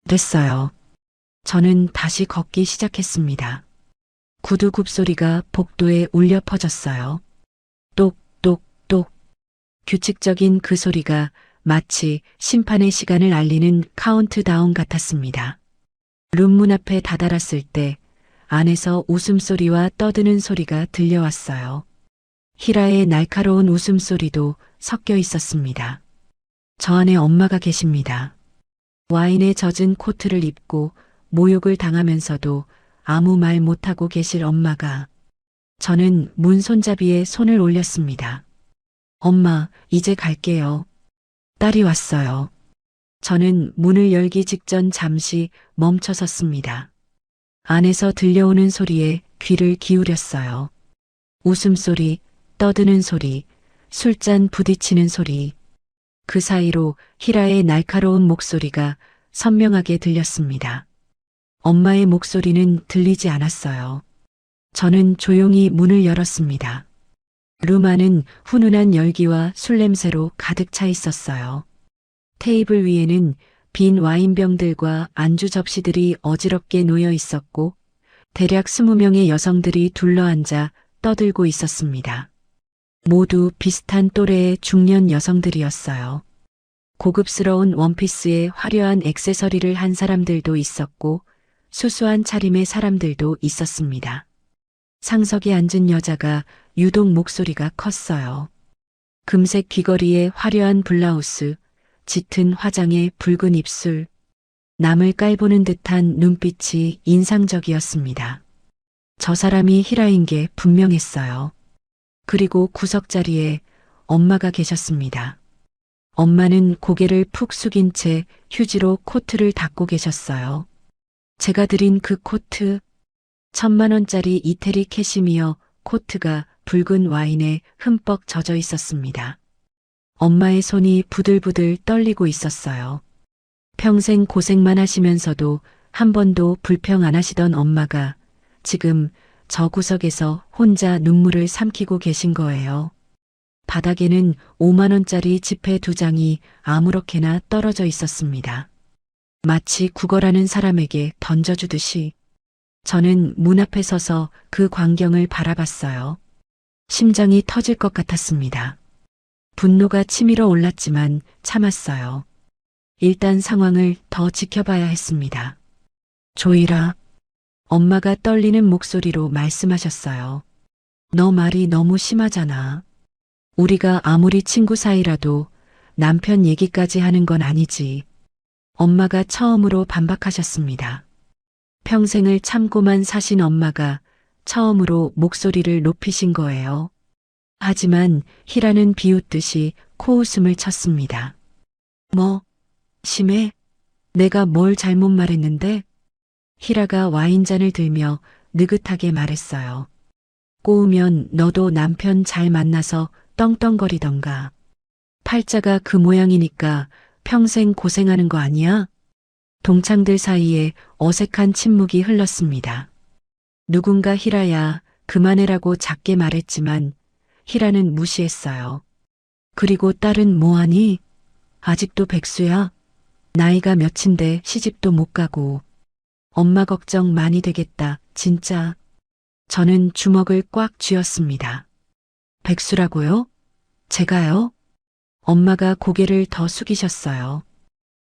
됐어요. 저는 다시 걷기 시작했습니다. 구두 굽소리가 복도에 울려 퍼졌어요. 똑똑똑. 규칙적인 그 소리가 마치 심판의 시간을 알리는 카운트다운 같았습니다. 룸문 앞에 다다랐을 때 안에서 웃음소리와 떠드는 소리가 들려왔어요. 희라의 날카로운 웃음소리도 섞여 있었습니다. 저 안에 엄마가 계십니다. 와인에 젖은 코트를 입고 모욕을 당하면서도 아무 말 못하고 계실 엄마가. 저는 문 손잡이에 손을 올렸습니다. 엄마, 이제 갈게요. 딸이 왔어요. 저는 문을 열기 직전 잠시 멈춰 섰습니다. 안에서 들려오는 소리에 귀를 기울였어요. 웃음소리, 떠드는 소리, 술잔 부딪히는 소리. 그 사이로 희라의 날카로운 목소리가 선명하게 들렸습니다. 엄마의 목소리는 들리지 않았어요. 저는 조용히 문을 열었습니다. 룸 안은 훈훈한 열기와 술 냄새로 가득 차 있었어요. 테이블 위에는 빈 와인병들과 안주 접시들이 어지럽게 놓여 있었고 대략 20명의 여성들이 둘러앉아 떠들고 있었습니다. 모두 비슷한 또래의 중년 여성들이었어요. 고급스러운 원피스에 화려한 액세서리를 한 사람들도 있었고 수수한 차림의 사람들도 있었습니다. 상석에 앉은 여자가 유독 목소리가 컸어요. 금색 귀걸이에 화려한 블라우스, 짙은 화장에 붉은 입술, 남을 깔보는 듯한 눈빛이 인상적이었습니다. 저 사람이 희라인 게 분명했어요. 그리고 구석자리에 엄마가 계셨습니다. 엄마는 고개를 푹 숙인 채 휴지로 코트를 닦고 계셨어요. 제가 드린 그 코트, 1000만원짜리 이태리 캐시미어 코트가 붉은 와인에 흠뻑 젖어 있었습니다. 엄마의 손이 부들부들 떨리고 있었어요. 평생 고생만 하시면서도 한 번도 불평 안 하시던 엄마가 지금 저 구석에서 혼자 눈물을 삼키고 계신 거예요. 바닥에는 5만원짜리 지폐 2장이 아무렇게나 떨어져 있었습니다. 마치 구걸하는 사람에게 던져주듯이. 저는 문 앞에 서서 그 광경을 바라봤어요. 심장이 터질 것 같았습니다. 분노가 치밀어 올랐지만 참았어요. 일단 상황을 더 지켜봐야 했습니다. 조이라, 엄마가 떨리는 목소리로 말씀하셨어요. 너 말이 너무 심하잖아. 우리가 아무리 친구 사이라도 남편 얘기까지 하는 건 아니지. 엄마가 처음으로 반박하셨습니다. 평생을 참고만 사신 엄마가 처음으로 목소리를 높이신 거예요. 하지만 희라는 비웃듯이 코웃음을 쳤습니다. 뭐, 심해? 내가 뭘 잘못 말했는데? 희라가 와인잔을 들며 느긋하게 말했어요. 꼬우면 너도 남편 잘 만나서 떵떵거리던가. 팔자가 그 모양이니까 평생 고생하는 거 아니야? 동창들 사이에 어색한 침묵이 흘렀습니다. 누군가 희라야 그만해라고 작게 말했지만 희라는 무시했어요. 그리고 딸은 뭐하니? 아직도 백수야? 나이가 몇인데 시집도 못 가고. 엄마 걱정 많이 되겠다, 진짜. 저는 주먹을 꽉 쥐었습니다. 백수라고요? 제가요? 엄마가 고개를 더 숙이셨어요.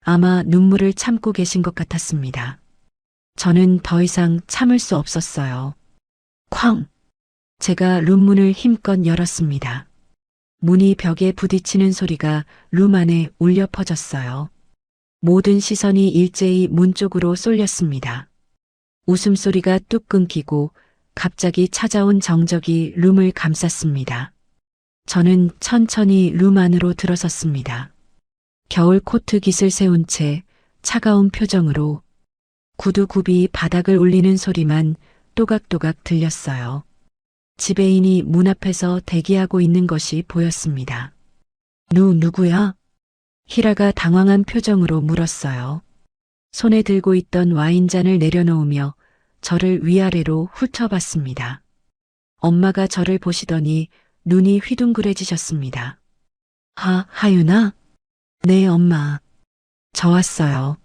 아마 눈물을 참고 계신 것 같았습니다. 저는 더 이상 참을 수 없었어요. 쾅! 제가 룸문을 힘껏 열었습니다. 문이 벽에 부딪히는 소리가 룸 안에 울려 퍼졌어요. 모든 시선이 일제히 문 쪽으로 쏠렸습니다. 웃음소리가 뚝 끊기고 갑자기 찾아온 정적이 룸을 감쌌습니다. 저는 천천히 룸 안으로 들어섰습니다. 겨울 코트 깃을 세운 채 차가운 표정으로 구두 굽이 바닥을 울리는 소리만 또각또각 들렸어요. 지배인이 문 앞에서 대기하고 있는 것이 보였습니다. 누구야? 희라가 당황한 표정으로 물었어요. 손에 들고 있던 와인잔을 내려놓으며 저를 위아래로 훑어봤습니다. 엄마가 저를 보시더니 눈이 휘둥그레지셨습니다. 하윤아? 네, 엄마. 저 왔어요.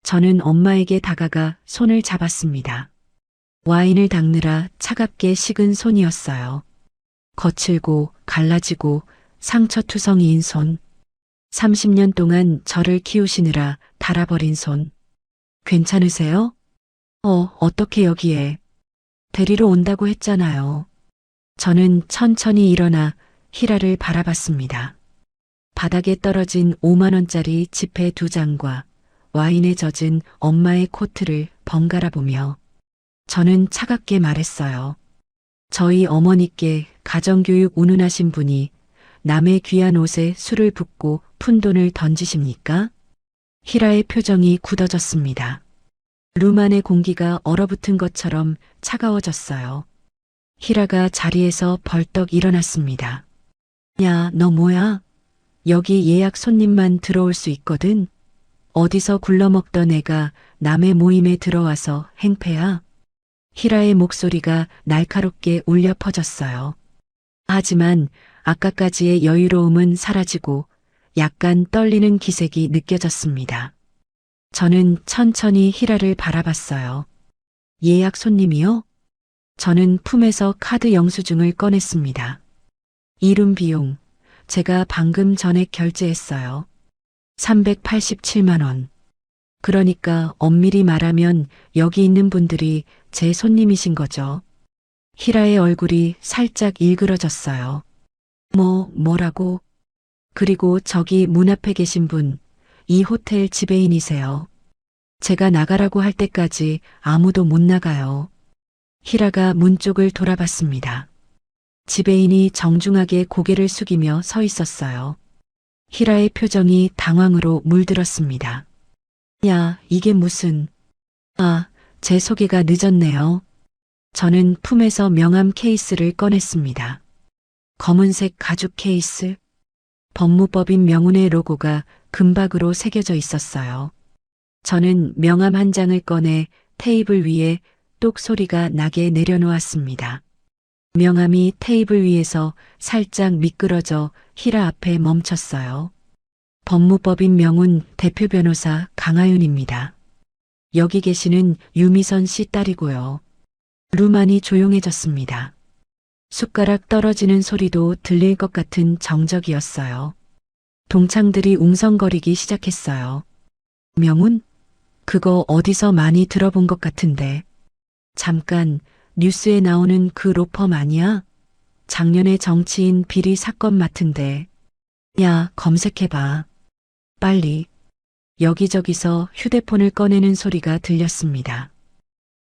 저는 엄마에게 다가가 손을 잡았습니다. 와인을 닦느라 차갑게 식은 손이었어요. 거칠고 갈라지고 상처투성이인 손. 30년 동안 저를 키우시느라 닳아버린 손. 괜찮으세요? 어떻게 여기에? 데리러 온다고 했잖아요. 저는 천천히 일어나 희라를 바라봤습니다. 바닥에 떨어진 5만 원짜리 지폐 2장과 와인에 젖은 엄마의 코트를 번갈아 보며 저는 차갑게 말했어요. 저희 어머니께 가정교육 운운하신 분이 남의 귀한 옷에 술을 붓고 푼돈을 던지십니까? 희라의 표정이 굳어졌습니다. 룸 안의 공기가 얼어붙은 것처럼 차가워졌어요. 희라가 자리에서 벌떡 일어났습니다. 야, 너 뭐야? 여기 예약 손님만 들어올 수 있거든. 어디서 굴러먹던 애가 남의 모임에 들어와서 행패야? 희라의 목소리가 날카롭게 울려 퍼졌어요. 하지만 아까까지의 여유로움은 사라지고 약간 떨리는 기색이 느껴졌습니다. 저는 천천히 희라를 바라봤어요. 예약 손님이요? 저는 품에서 카드 영수증을 꺼냈습니다. 이룸 비용, 제가 방금 전에 결제했어요. 387만 원. 그러니까 엄밀히 말하면 여기 있는 분들이 제 손님이신 거죠. 희라의 얼굴이 살짝 일그러졌어요. 뭐라고? 그리고 저기 문 앞에 계신 분, 이 호텔 지배인이세요. 제가 나가라고 할 때까지 아무도 못 나가요. 희라가 문 쪽을 돌아봤습니다. 지배인이 정중하게 고개를 숙이며 서 있었어요. 희라의 표정이 당황으로 물들었습니다. 야, 이게 무슨... 제 소개가 늦었네요. 저는 품에서 명함 케이스를 꺼냈습니다. 검은색 가죽 케이스. 법무법인 명운의 로고가 금박으로 새겨져 있었어요. 저는 명함 한 장을 꺼내 테이블 위에 똑 소리가 나게 내려놓았습니다. 명함이 테이블 위에서 살짝 미끄러져 희라 앞에 멈췄어요. 법무법인 명운 대표 변호사 강하윤입니다. 여기 계시는 유미선 씨 딸이고요. 룸 안이 조용해졌습니다. 숟가락 떨어지는 소리도 들릴 것 같은 정적이었어요. 동창들이 웅성거리기 시작했어요. 명운? 그거 어디서 많이 들어본 것 같은데. 잠깐, 뉴스에 나오는 그 로펌 아니야? 작년에 정치인 비리 사건 맡은데. 야, 검색해봐. 빨리. 여기저기서 휴대폰을 꺼내는 소리가 들렸습니다.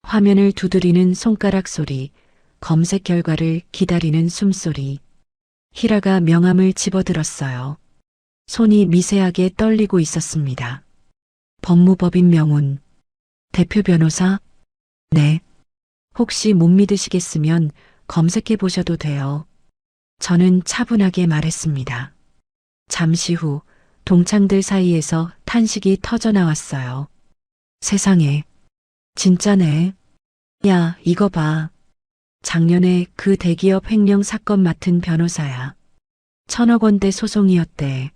화면을 두드리는 손가락 소리, 검색 결과를 기다리는 숨소리. 희라가 명함을 집어들었어요. 손이 미세하게 떨리고 있었습니다. 법무법인 명운. 대표 변호사? 네. 혹시 못 믿으시겠으면 검색해 보셔도 돼요. 저는 차분하게 말했습니다. 잠시 후 동창들 사이에서 탄식이 터져 나왔어요. 세상에, 진짜네. 야, 이거 봐. 작년에 그 대기업 횡령 사건 맡은 변호사야. 1,000억 원대 소송이었대.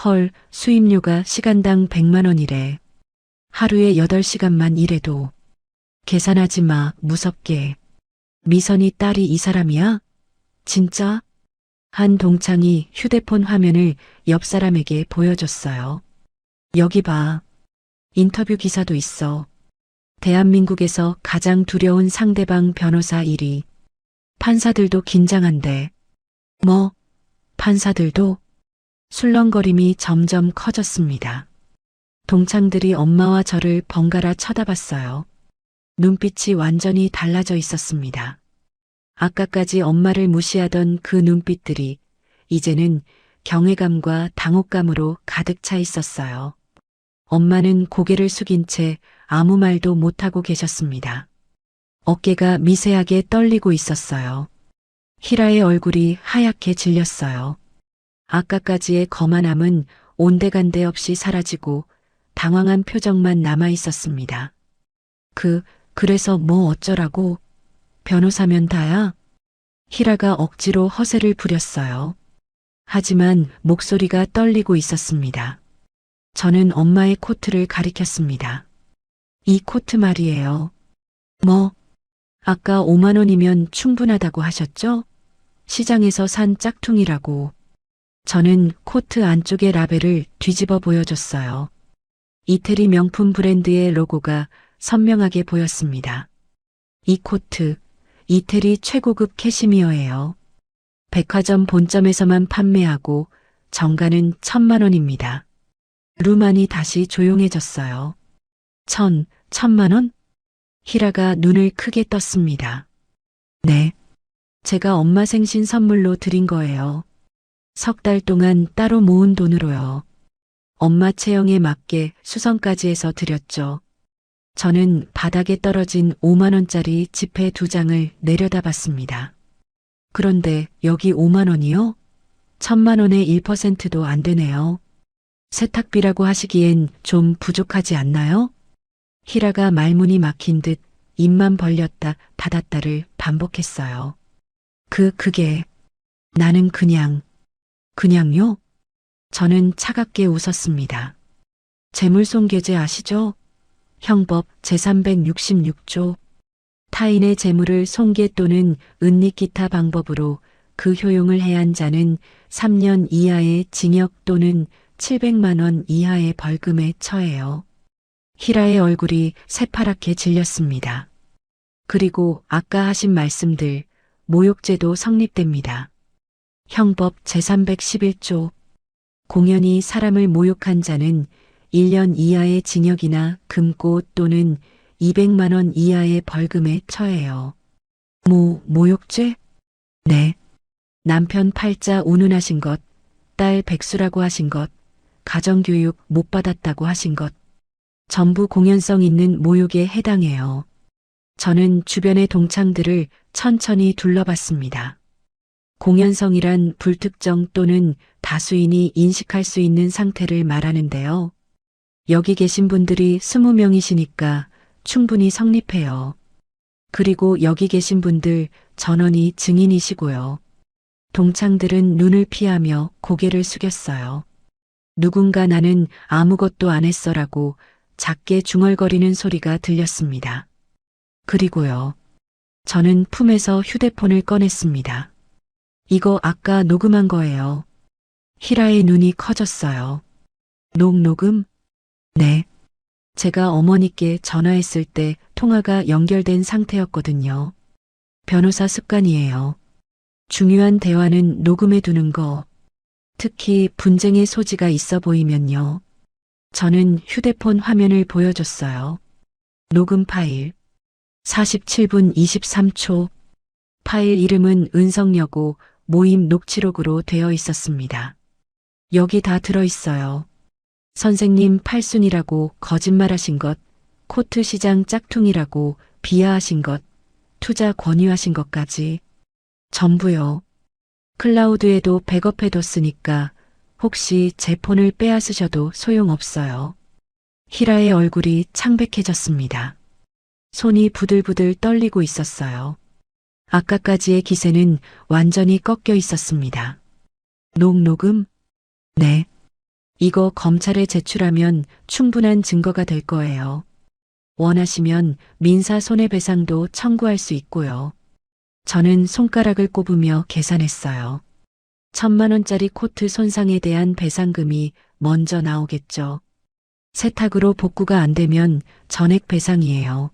헐, 수임료가 시간당 100만 원이래. 하루에 8시간만 일해도. 계산하지 마, 무섭게. 미선이 딸이 이 사람이야? 진짜? 한 동창이 휴대폰 화면을 옆 사람에게 보여줬어요. 여기 봐. 인터뷰 기사도 있어. 대한민국에서 가장 두려운 상대방 변호사 1위. 판사들도 긴장한대. 뭐, 판사들도? 술렁거림이 점점 커졌습니다. 동창들이 엄마와 저를 번갈아 쳐다봤어요. 눈빛이 완전히 달라져 있었습니다. 아까까지 엄마를 무시하던 그 눈빛들이 이제는 경외감과 당혹감으로 가득 차 있었어요. 엄마는 고개를 숙인 채 아무 말도 못하고 계셨습니다. 어깨가 미세하게 떨리고 있었어요. 희라의 얼굴이 하얗게 질렸어요. 아까까지의 거만함은 온데간데 없이 사라지고 당황한 표정만 남아 있었습니다. 그래서 뭐 어쩌라고? 변호사면 다야? 희라가 억지로 허세를 부렸어요. 하지만 목소리가 떨리고 있었습니다. 저는 엄마의 코트를 가리켰습니다. 이 코트 말이에요. 뭐? 아까 5만 원이면 충분하다고 하셨죠? 시장에서 산 짝퉁이라고. 저는 코트 안쪽의 라벨을 뒤집어 보여줬어요. 이태리 명품 브랜드의 로고가 선명하게 보였습니다. 이 코트, 이태리 최고급 캐시미어예요. 백화점 본점에서만 판매하고 정가는 1,000만 원입니다. 루만이 다시 조용해졌어요. 1,000만 원? 희라가 눈을 크게 떴습니다. 네. 제가 엄마 생신 선물로 드린 거예요. 3달 동안 따로 모은 돈으로요. 엄마 체형에 맞게 수선까지 해서 드렸죠. 저는 바닥에 떨어진 5만 원짜리 지폐 2장을 내려다봤습니다. 그런데 여기 5만 원이요? 1,000만 원의 1%도 안 되네요. 세탁비라고 하시기엔 좀 부족하지 않나요? 희라가 말문이 막힌 듯 입만 벌렸다 닫았다를 반복했어요. 그게 나는 그냥요? 저는 차갑게 웃었습니다. 재물손괴죄 아시죠? 형법 제366조. 타인의 재물을 손괴 또는 은닉 기타 방법으로 그 효용을 해한 자는 3년 이하의 징역 또는 700만 원 이하의 벌금에 처해요. 희라의 얼굴이 새파랗게 질렸습니다. 그리고 아까 하신 말씀들, 모욕죄도 성립됩니다. 형법 제311조. 공연히 사람을 모욕한 자는 1년 이하의 징역이나 금고 또는 200만 원 이하의 벌금에 처해요. 모욕죄? 네. 남편 팔자 운운하신 것, 딸 백수라고 하신 것, 가정교육 못 받았다고 하신 것, 전부 공연성 있는 모욕에 해당해요. 저는 주변의 동창들을 천천히 둘러봤습니다. 공연성이란 불특정 또는 다수인이 인식할 수 있는 상태를 말하는데요. 여기 계신 분들이 20명이시니까 충분히 성립해요. 그리고 여기 계신 분들 전원이 증인이시고요. 동창들은 눈을 피하며 고개를 숙였어요. 누군가 나는 아무것도 안 했어라고 작게 중얼거리는 소리가 들렸습니다. 그리고요. 저는 품에서 휴대폰을 꺼냈습니다. 이거 아까 녹음한 거예요. 희라의 눈이 커졌어요. 녹음? 네. 제가 어머니께 전화했을 때 통화가 연결된 상태였거든요. 변호사 습관이에요. 중요한 대화는 녹음해 두는 거. 특히 분쟁의 소지가 있어 보이면요. 저는 휴대폰 화면을 보여줬어요. 녹음 파일. 47분 23초. 파일 이름은 은성여고 모임 녹취록으로 되어 있었습니다. 여기 다 들어있어요. 선생님 팔순이라고 거짓말하신 것, 코트 시장 짝퉁이라고 비하하신 것, 투자 권유하신 것까지. 전부요. 클라우드에도 백업해뒀으니까 혹시 제 폰을 빼앗으셔도 소용없어요. 히라의 얼굴이 창백해졌습니다. 손이 부들부들 떨리고 있었어요. 아까까지의 기세는 완전히 꺾여 있었습니다. 녹음? 네. 이거 검찰에 제출하면 충분한 증거가 될 거예요. 원하시면 민사 손해배상도 청구할 수 있고요. 저는 손가락을 꼽으며 계산했어요. 1,000만 원짜리 코트 손상에 대한 배상금이 먼저 나오겠죠. 세탁으로 복구가 안 되면 전액 배상이에요.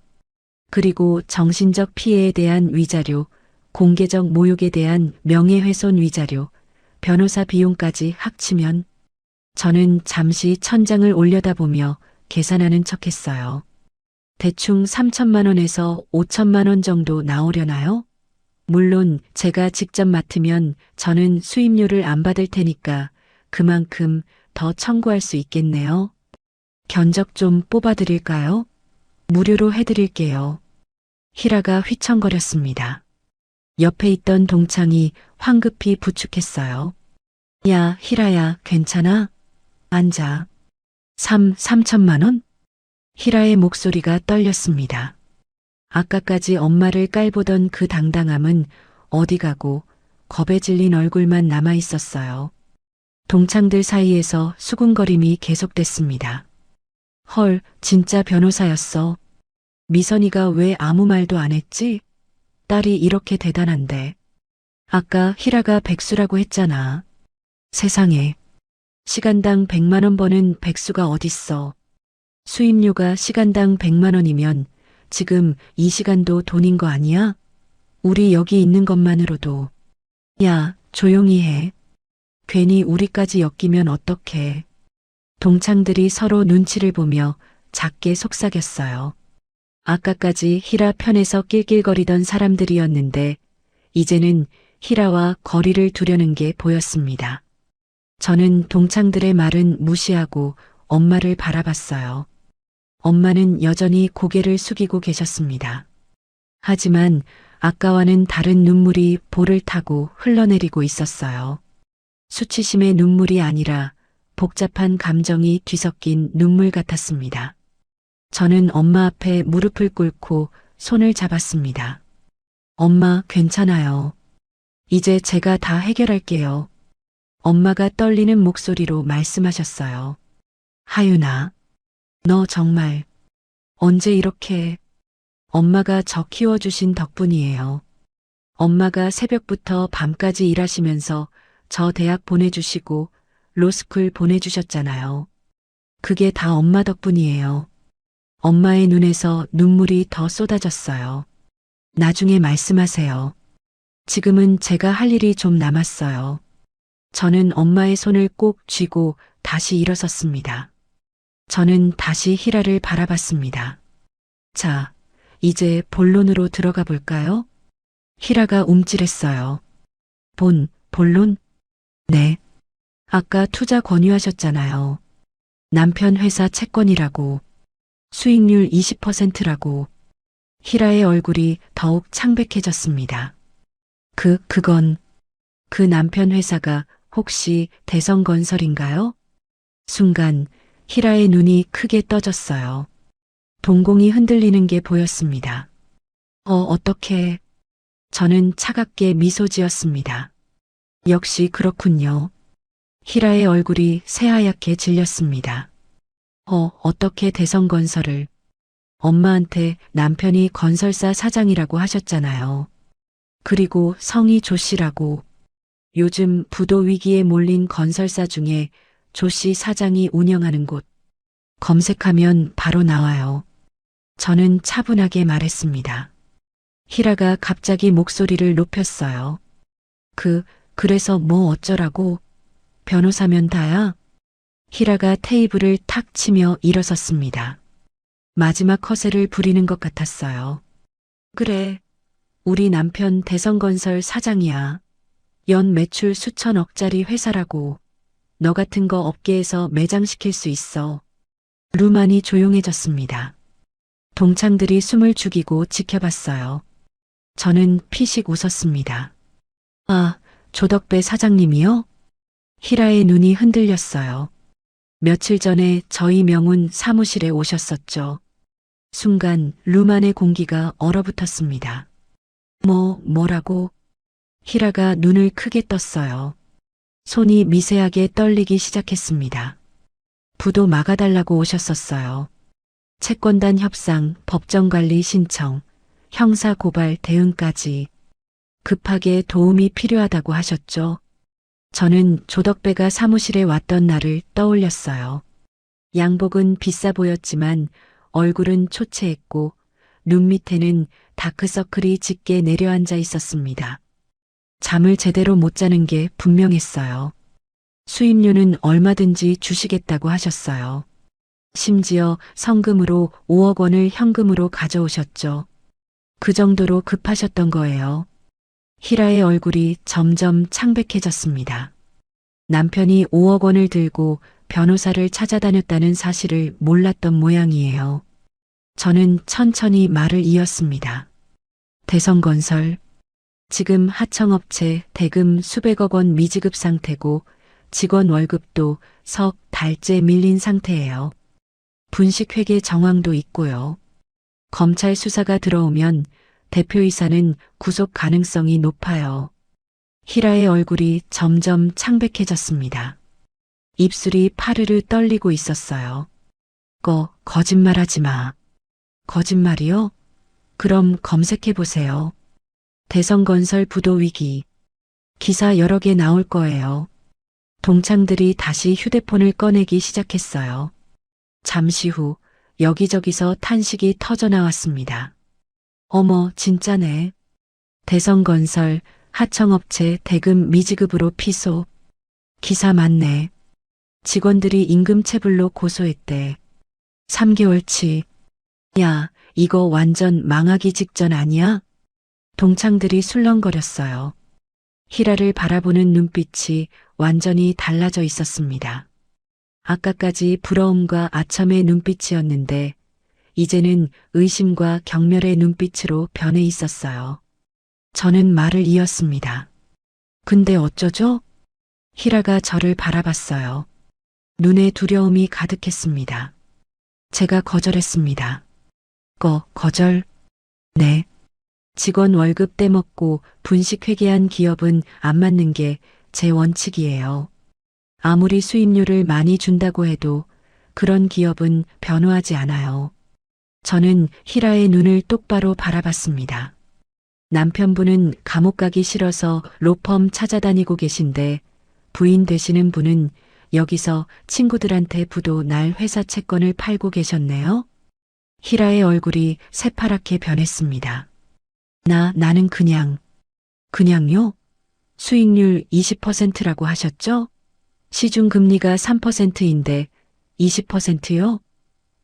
그리고 정신적 피해에 대한 위자료, 공개적 모욕에 대한 명예훼손 위자료, 변호사 비용까지 합치면 저는 잠시 천장을 올려다보며 계산하는 척했어요. 대충 3,000만 원에서 5,000만 원 정도 나오려나요? 물론 제가 직접 맡으면 저는 수임료를 안 받을 테니까 그만큼 더 청구할 수 있겠네요. 견적 좀 뽑아드릴까요? 무료로 해드릴게요. 히라가 휘청거렸습니다. 옆에 있던 동창이 황급히 부축했어요. 야, 히라야, 괜찮아? 앉아. 3천만 원? 히라의 목소리가 떨렸습니다. 아까까지 엄마를 깔보던 그 당당함은 어디 가고 겁에 질린 얼굴만 남아 있었어요. 동창들 사이에서 수군거림이 계속됐습니다. 헐, 진짜 변호사였어. 미선이가 왜 아무 말도 안 했지? 딸이 이렇게 대단한데. 아까 히라가 백수라고 했잖아. 세상에. 시간당 100만 원 버는 백수가 어딨어. 수임료가 시간당 100만 원이면 지금 이 시간도 돈인 거 아니야? 우리 여기 있는 것만으로도. 야, 조용히 해. 괜히 우리까지 엮이면 어떡해. 동창들이 서로 눈치를 보며 작게 속삭였어요. 아까까지 히라 편에서 낄낄거리던 사람들이었는데 이제는 히라와 거리를 두려는 게 보였습니다. 저는 동창들의 말은 무시하고 엄마를 바라봤어요. 엄마는 여전히 고개를 숙이고 계셨습니다. 하지만 아까와는 다른 눈물이 볼을 타고 흘러내리고 있었어요. 수치심의 눈물이 아니라 복잡한 감정이 뒤섞인 눈물 같았습니다. 저는 엄마 앞에 무릎을 꿇고 손을 잡았습니다. 엄마, 괜찮아요. 이제 제가 다 해결할게요. 엄마가 떨리는 목소리로 말씀하셨어요. 하윤아, 너 정말 언제 이렇게. 엄마가 저 키워주신 덕분이에요. 엄마가 새벽부터 밤까지 일하시면서 저 대학 보내주시고 로스쿨 보내주셨잖아요. 그게 다 엄마 덕분이에요. 엄마의 눈에서 눈물이 더 쏟아졌어요. 나중에 말씀하세요. 지금은 제가 할 일이 좀 남았어요. 저는 엄마의 손을 꼭 쥐고 다시 일어섰습니다. 저는 다시 히라를 바라봤습니다. 자, 이제 본론으로 들어가 볼까요? 히라가 움찔했어요. 본론? 네. 아까 투자 권유하셨잖아요. 남편 회사 채권이라고. 수익률 20%라고. 히라의 얼굴이 더욱 창백해졌습니다. 그건 그 남편 회사가 혹시 대성건설인가요? 순간 히라의 눈이 크게 떠졌어요. 동공이 흔들리는 게 보였습니다. 어떻게. 저는 차갑게 미소 지었습니다. 역시 그렇군요. 히라의 얼굴이 새하얗게 질렸습니다. 어떻게 대성건설을. 엄마한테 남편이 건설사 사장이라고 하셨잖아요. 그리고 성이 조 씨라고. 요즘 부도 위기에 몰린 건설사 중에 조 씨 사장이 운영하는 곳. 검색하면 바로 나와요. 저는 차분하게 말했습니다. 히라가 갑자기 목소리를 높였어요. 그래서 뭐 어쩌라고? 변호사면 다야? 히라가 테이블을 탁 치며 일어섰습니다. 마지막 허세를 부리는 것 같았어요. 그래, 우리 남편 대성건설 사장이야. 연 매출 수천억짜리 회사라고. 너 같은 거 업계에서 매장시킬 수 있어. 루만이 조용해졌습니다. 동창들이 숨을 죽이고 지켜봤어요. 저는 피식 웃었습니다. 아, 조덕배 사장님이요? 희라의 눈이 흔들렸어요. 며칠 전에 저희 명운 사무실에 오셨었죠. 순간 룸 안의 공기가 얼어붙었습니다. 뭐라고? 희라가 눈을 크게 떴어요. 손이 미세하게 떨리기 시작했습니다. 부도 막아달라고 오셨었어요. 채권단 협상, 법정관리 신청, 형사고발 대응까지 급하게 도움이 필요하다고 하셨죠. 저는 조덕배가 사무실에 왔던 날을 떠올렸어요. 양복은 비싸 보였지만 얼굴은 초췌했고 눈 밑에는 다크서클이 짙게 내려앉아 있었습니다. 잠을 제대로 못 자는 게 분명했어요. 수임료는 얼마든지 주시겠다고 하셨어요. 심지어 성금으로 5억 원을 현금으로 가져오셨죠. 그 정도로 급하셨던 거예요. 희라의 얼굴이 점점 창백해졌습니다. 남편이 5억 원을 들고 변호사를 찾아다녔다는 사실을 몰랐던 모양이에요. 저는 천천히 말을 이었습니다. 대성건설, 지금 하청업체 대금 수백억 원 미지급 상태고 직원 월급도 석 달째 밀린 상태예요. 분식회계 정황도 있고요. 검찰 수사가 들어오면 대표이사는 구속 가능성이 높아요. 희라의 얼굴이 점점 창백해졌습니다. 입술이 파르르 떨리고 있었어요. 거짓말하지 마. 거짓말이요? 그럼 검색해보세요. 대성건설 부도 위기. 기사 여러 개 나올 거예요. 동창들이 다시 휴대폰을 꺼내기 시작했어요. 잠시 후 여기저기서 탄식이 터져나왔습니다. 어머, 진짜네. 대성건설, 하청업체 대금 미지급으로 피소. 기사 맞네. 직원들이 임금체불로 고소했대. 3개월치. 야, 이거 완전 망하기 직전 아니야? 동창들이 술렁거렸어요. 희라를 바라보는 눈빛이 완전히 달라져 있었습니다. 아까까지 부러움과 아첨의 눈빛이었는데 이제는 의심과 경멸의 눈빛으로 변해 있었어요. 저는 말을 이었습니다. 근데 어쩌죠? 희라가 저를 바라봤어요. 눈에 두려움이 가득했습니다. 제가 거절했습니다. 거절? 네. 직원 월급 떼먹고 분식회계한 기업은 안 맞는 게 제 원칙이에요. 아무리 수임료를 많이 준다고 해도 그런 기업은 변호하지 않아요. 저는 희라의 눈을 똑바로 바라봤습니다. 남편분은 감옥 가기 싫어서 로펌 찾아다니고 계신데 부인 되시는 분은 여기서 친구들한테 부도 날 회사 채권을 팔고 계셨네요. 희라의 얼굴이 새파랗게 변했습니다. 나는 그냥요? 수익률 20%라고 하셨죠? 시중금리가 3%인데 20%요?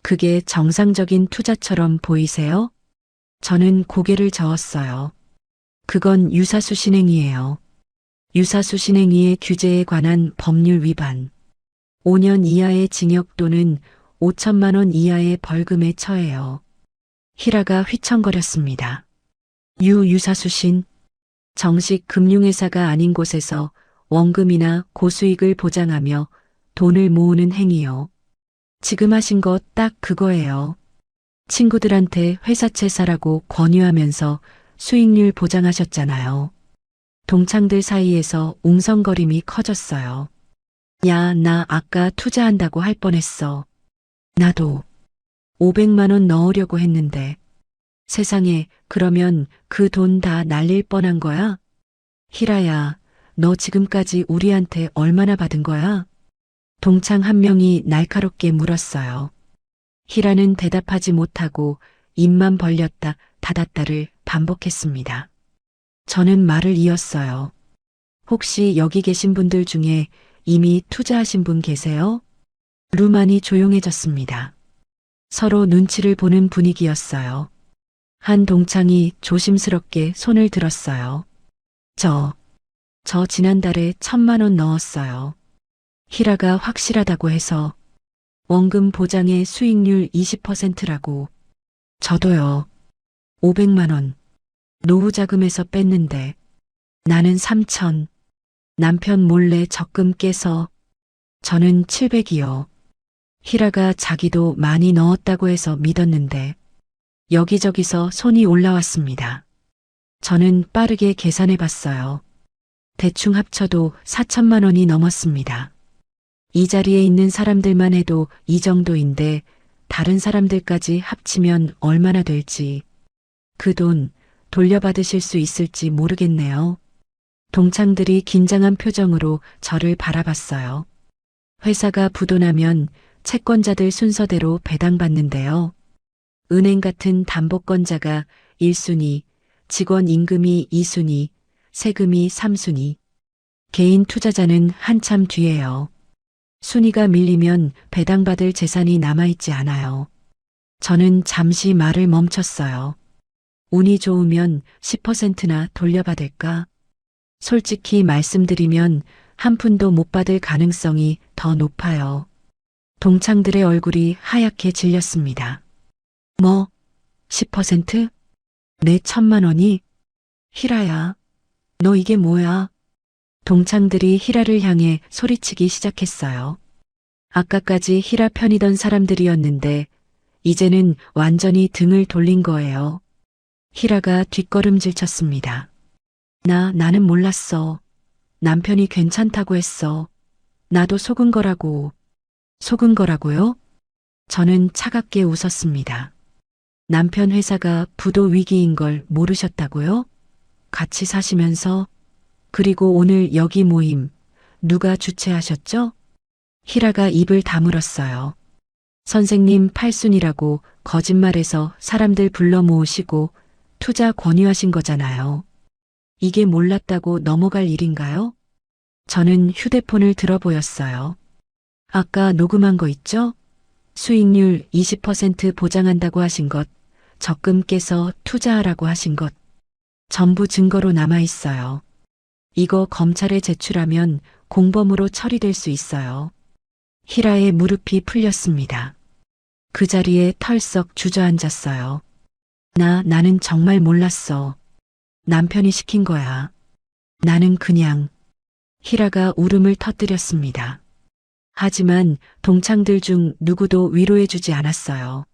그게 정상적인 투자처럼 보이세요? 저는 고개를 저었어요. 그건 유사수신행위예요. 유사수신행위의 규제에 관한 법률 위반. 5년 이하의 징역 또는 5천만 원 이하의 벌금에 처해요. 희라가 휘청거렸습니다. 유사수신. 정식 금융회사가 아닌 곳에서 원금이나 고수익을 보장하며 돈을 모으는 행위요. 지금 하신 거 딱 그거예요. 친구들한테 회사채 사라고 권유하면서 수익률 보장하셨잖아요. 동창들 사이에서 웅성거림이 커졌어요. 야, 나 아까 투자한다고 할 뻔했어. 나도 500만 원 넣으려고 했는데. 세상에, 그러면 그 돈 다 날릴 뻔한 거야? 희라야, 너 지금까지 우리한테 얼마나 받은 거야? 동창 한 명이 날카롭게 물었어요. 희라는 대답하지 못하고 입만 벌렸다 닫았다를 반복했습니다. 저는 말을 이었어요. 혹시 여기 계신 분들 중에 이미 투자하신 분 계세요? 룸안이 조용해졌습니다. 서로 눈치를 보는 분위기였어요. 한 동창이 조심스럽게 손을 들었어요. 저 지난달에 1,000만 원 넣었어요. 희라가 확실하다고 해서 원금 보장의 수익률 20%라고. 저도요. 500만 원. 노후 자금에서 뺐는데 나는 3천. 남편 몰래 적금 깨서 저는 700이요. 희라가 자기도 많이 넣었다고 해서 믿었는데 여기저기서 손이 올라왔습니다. 저는 빠르게 계산해 봤어요. 대충 합쳐도 4천만 원이 넘었습니다. 이 자리에 있는 사람들만 해도 이 정도인데 다른 사람들까지 합치면 얼마나 될지, 그 돈 돌려받으실 수 있을지 모르겠네요. 동창들이 긴장한 표정으로 저를 바라봤어요. 회사가 부도나면 채권자들 순서대로 배당받는데요. 은행 같은 담보권자가 1순위, 직원 임금이 2순위, 세금이 3순위, 개인 투자자는 한참 뒤에요. 순위가 밀리면 배당받을 재산이 남아있지 않아요. 저는 잠시 말을 멈췄어요. 운이 좋으면 10%나 돌려받을까? 솔직히 말씀드리면 한 푼도 못 받을 가능성이 더 높아요. 동창들의 얼굴이 하얗게 질렸습니다. 뭐, 10%? 내 1,000만 원이? 희라야, 너 이게 뭐야? 동창들이 희라를 향해 소리치기 시작했어요. 아까까지 희라 편이던 사람들이었는데 이제는 완전히 등을 돌린 거예요. 희라가 뒷걸음질 쳤습니다. 나는 몰랐어. 남편이 괜찮다고 했어. 나도 속은 거라고. 속은 거라고요? 저는 차갑게 웃었습니다. 남편 회사가 부도 위기인 걸 모르셨다고요? 같이 사시면서? 그리고 오늘 여기 모임 누가 주최하셨죠? 희라가 입을 다물었어요. 선생님 팔순이라고 거짓말해서 사람들 불러 모으시고 투자 권유하신 거잖아요. 이게 몰랐다고 넘어갈 일인가요? 저는 휴대폰을 들어 보였어요. 아까 녹음한 거 있죠? 수익률 20% 보장한다고 하신 것, 적금 깨서 투자하라고 하신 것, 전부 증거로 남아 있어요. 이거 검찰에 제출하면 공범으로 처리될 수 있어요. 희라의 무릎이 풀렸습니다. 그 자리에 털썩 주저앉았어요. 나는 정말 몰랐어. 남편이 시킨 거야. 나는 그냥. 희라가 울음을 터뜨렸습니다. 하지만 동창들 중 누구도 위로해주지 않았어요.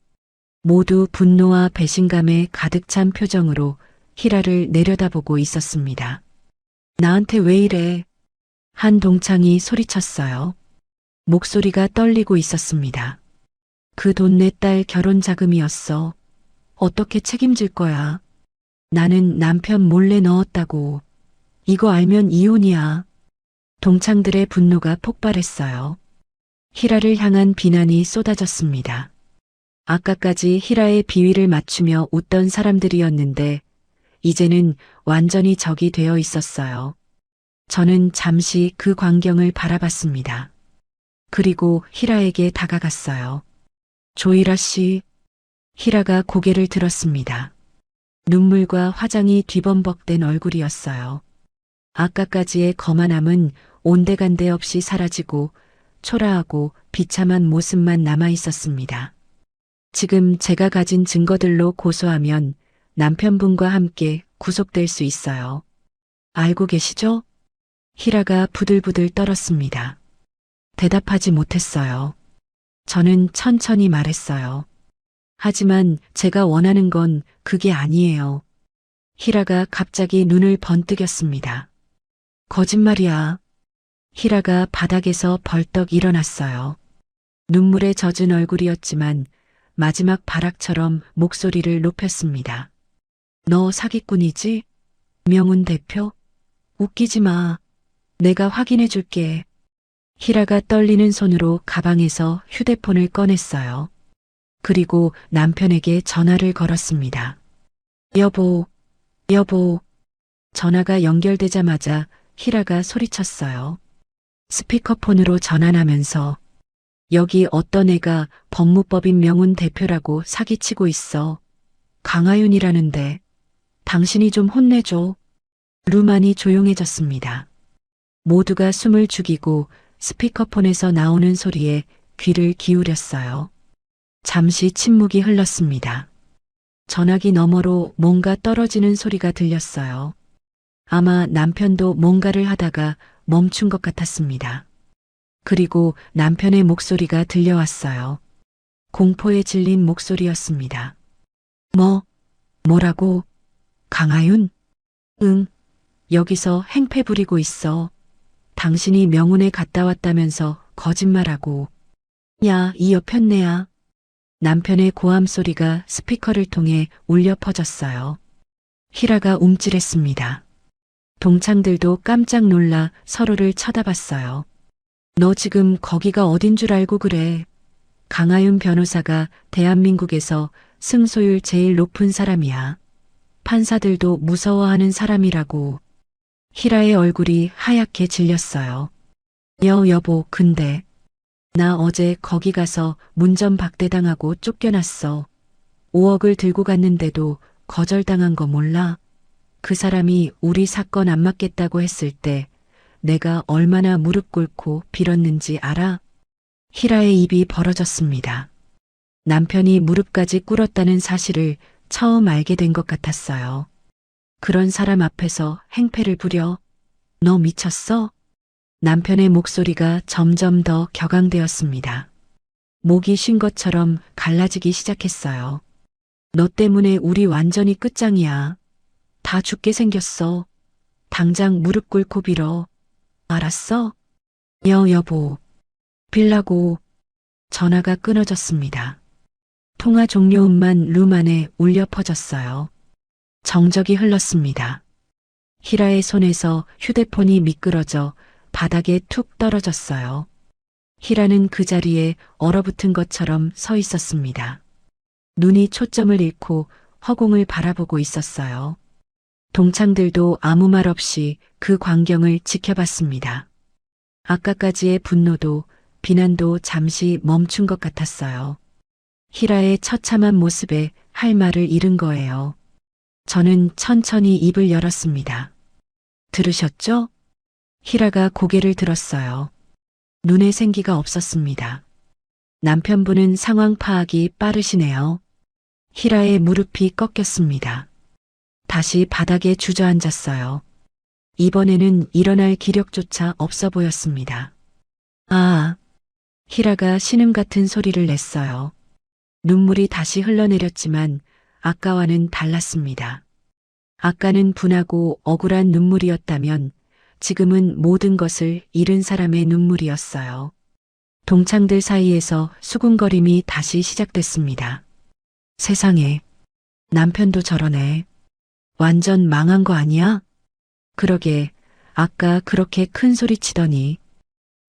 모두 분노와 배신감에 가득 찬 표정으로 희라를 내려다보고 있었습니다. 나한테 왜 이래? 한 동창이 소리쳤어요. 목소리가 떨리고 있었습니다. 그 돈 내 딸 결혼 자금이었어. 어떻게 책임질 거야? 나는 남편 몰래 넣었다고. 이거 알면 이혼이야. 동창들의 분노가 폭발했어요. 희라를 향한 비난이 쏟아졌습니다. 아까까지 희라의 비위를 맞추며 웃던 사람들이었는데 이제는 완전히 적이 되어 있었어요. 저는 잠시 그 광경을 바라봤습니다. 그리고 희라에게 다가갔어요. 조이라 씨. 희라가 고개를 들었습니다. 눈물과 화장이 뒤범벅된 얼굴이었어요. 아까까지의 거만함은 온데간데 없이 사라지고 초라하고 비참한 모습만 남아 있었습니다. 지금 제가 가진 증거들로 고소하면 남편분과 함께 구속될 수 있어요. 알고 계시죠? 희라가 부들부들 떨었습니다. 대답하지 못했어요. 저는 천천히 말했어요. 하지만 제가 원하는 건 그게 아니에요. 희라가 갑자기 눈을 번뜩였습니다. 거짓말이야. 희라가 바닥에서 벌떡 일어났어요. 눈물에 젖은 얼굴이었지만 마지막 발악처럼 목소리를 높였습니다. 너 사기꾼이지? 명훈 대표? 웃기지 마. 내가 확인해 줄게. 희라가 떨리는 손으로 가방에서 휴대폰을 꺼냈어요. 그리고 남편에게 전화를 걸었습니다. 여보. 전화가 연결되자마자 희라가 소리쳤어요. 스피커폰으로 전환하면서 여기 어떤 애가 법무법인 명훈 대표라고 사기치고 있어. 강하윤이라는데 당신이 좀 혼내줘. 루만이 조용해졌습니다. 모두가 숨을 죽이고 스피커폰에서 나오는 소리에 귀를 기울였어요. 잠시 침묵이 흘렀습니다. 전화기 너머로 뭔가 떨어지는 소리가 들렸어요. 아마 남편도 뭔가를 하다가 멈춘 것 같았습니다. 그리고 남편의 목소리가 들려왔어요. 공포에 질린 목소리였습니다. 뭐라고? 강하윤? 응, 여기서 행패 부리고 있어. 당신이 명운에 갔다 왔다면서 거짓말하고. 야, 이 여편네야. 남편의 고함 소리가 스피커를 통해 울려 퍼졌어요. 희라가 움찔했습니다. 동창들도 깜짝 놀라 서로를 쳐다봤어요. 너 지금 거기가 어딘 줄 알고 그래. 강하윤 변호사가 대한민국에서 승소율 제일 높은 사람이야. 판사들도 무서워하는 사람이라고. 희라의 얼굴이 하얗게 질렸어요. 여보, 근데 나 어제 거기 가서 문전박대당하고 쫓겨났어. 5억을 들고 갔는데도 거절당한 거 몰라? 그 사람이 우리 사건 안 맡겠다고 했을 때 내가 얼마나 무릎 꿇고 빌었는지 알아? 희라의 입이 벌어졌습니다. 남편이 무릎까지 꿇었다는 사실을 처음 알게 된 것 같았어요. 그런 사람 앞에서 행패를 부려? 너 미쳤어? 남편의 목소리가 점점 더 격앙되었습니다. 목이 쉰 것처럼 갈라지기 시작했어요. 너 때문에 우리 완전히 끝장이야. 다 죽게 생겼어. 당장 무릎 꿇고 빌어. 알았어? 여보. 빌라고. 전화가 끊어졌습니다. 통화 종료음만 룸 안에 울려 퍼졌어요. 정적이 흘렀습니다. 희라의 손에서 휴대폰이 미끄러져 바닥에 툭 떨어졌어요. 희라는 그 자리에 얼어붙은 것처럼 서 있었습니다. 눈이 초점을 잃고 허공을 바라보고 있었어요. 동창들도 아무 말 없이 그 광경을 지켜봤습니다. 아까까지의 분노도 비난도 잠시 멈춘 것 같았어요. 희라의 처참한 모습에 할 말을 잃은 거예요. 저는 천천히 입을 열었습니다. 들으셨죠? 희라가 고개를 들었어요. 눈에 생기가 없었습니다. 남편분은 상황 파악이 빠르시네요. 희라의 무릎이 꺾였습니다. 다시 바닥에 주저앉았어요. 이번에는 일어날 기력조차 없어 보였습니다. 아, 희라가 신음 같은 소리를 냈어요. 눈물이 다시 흘러내렸지만 아까와는 달랐습니다. 아까는 분하고 억울한 눈물이었다면 지금은 모든 것을 잃은 사람의 눈물이었어요. 동창들 사이에서 수군거림이 다시 시작됐습니다. 세상에, 남편도 저러네. 완전 망한 거 아니야? 그러게, 아까 그렇게 큰 소리 치더니.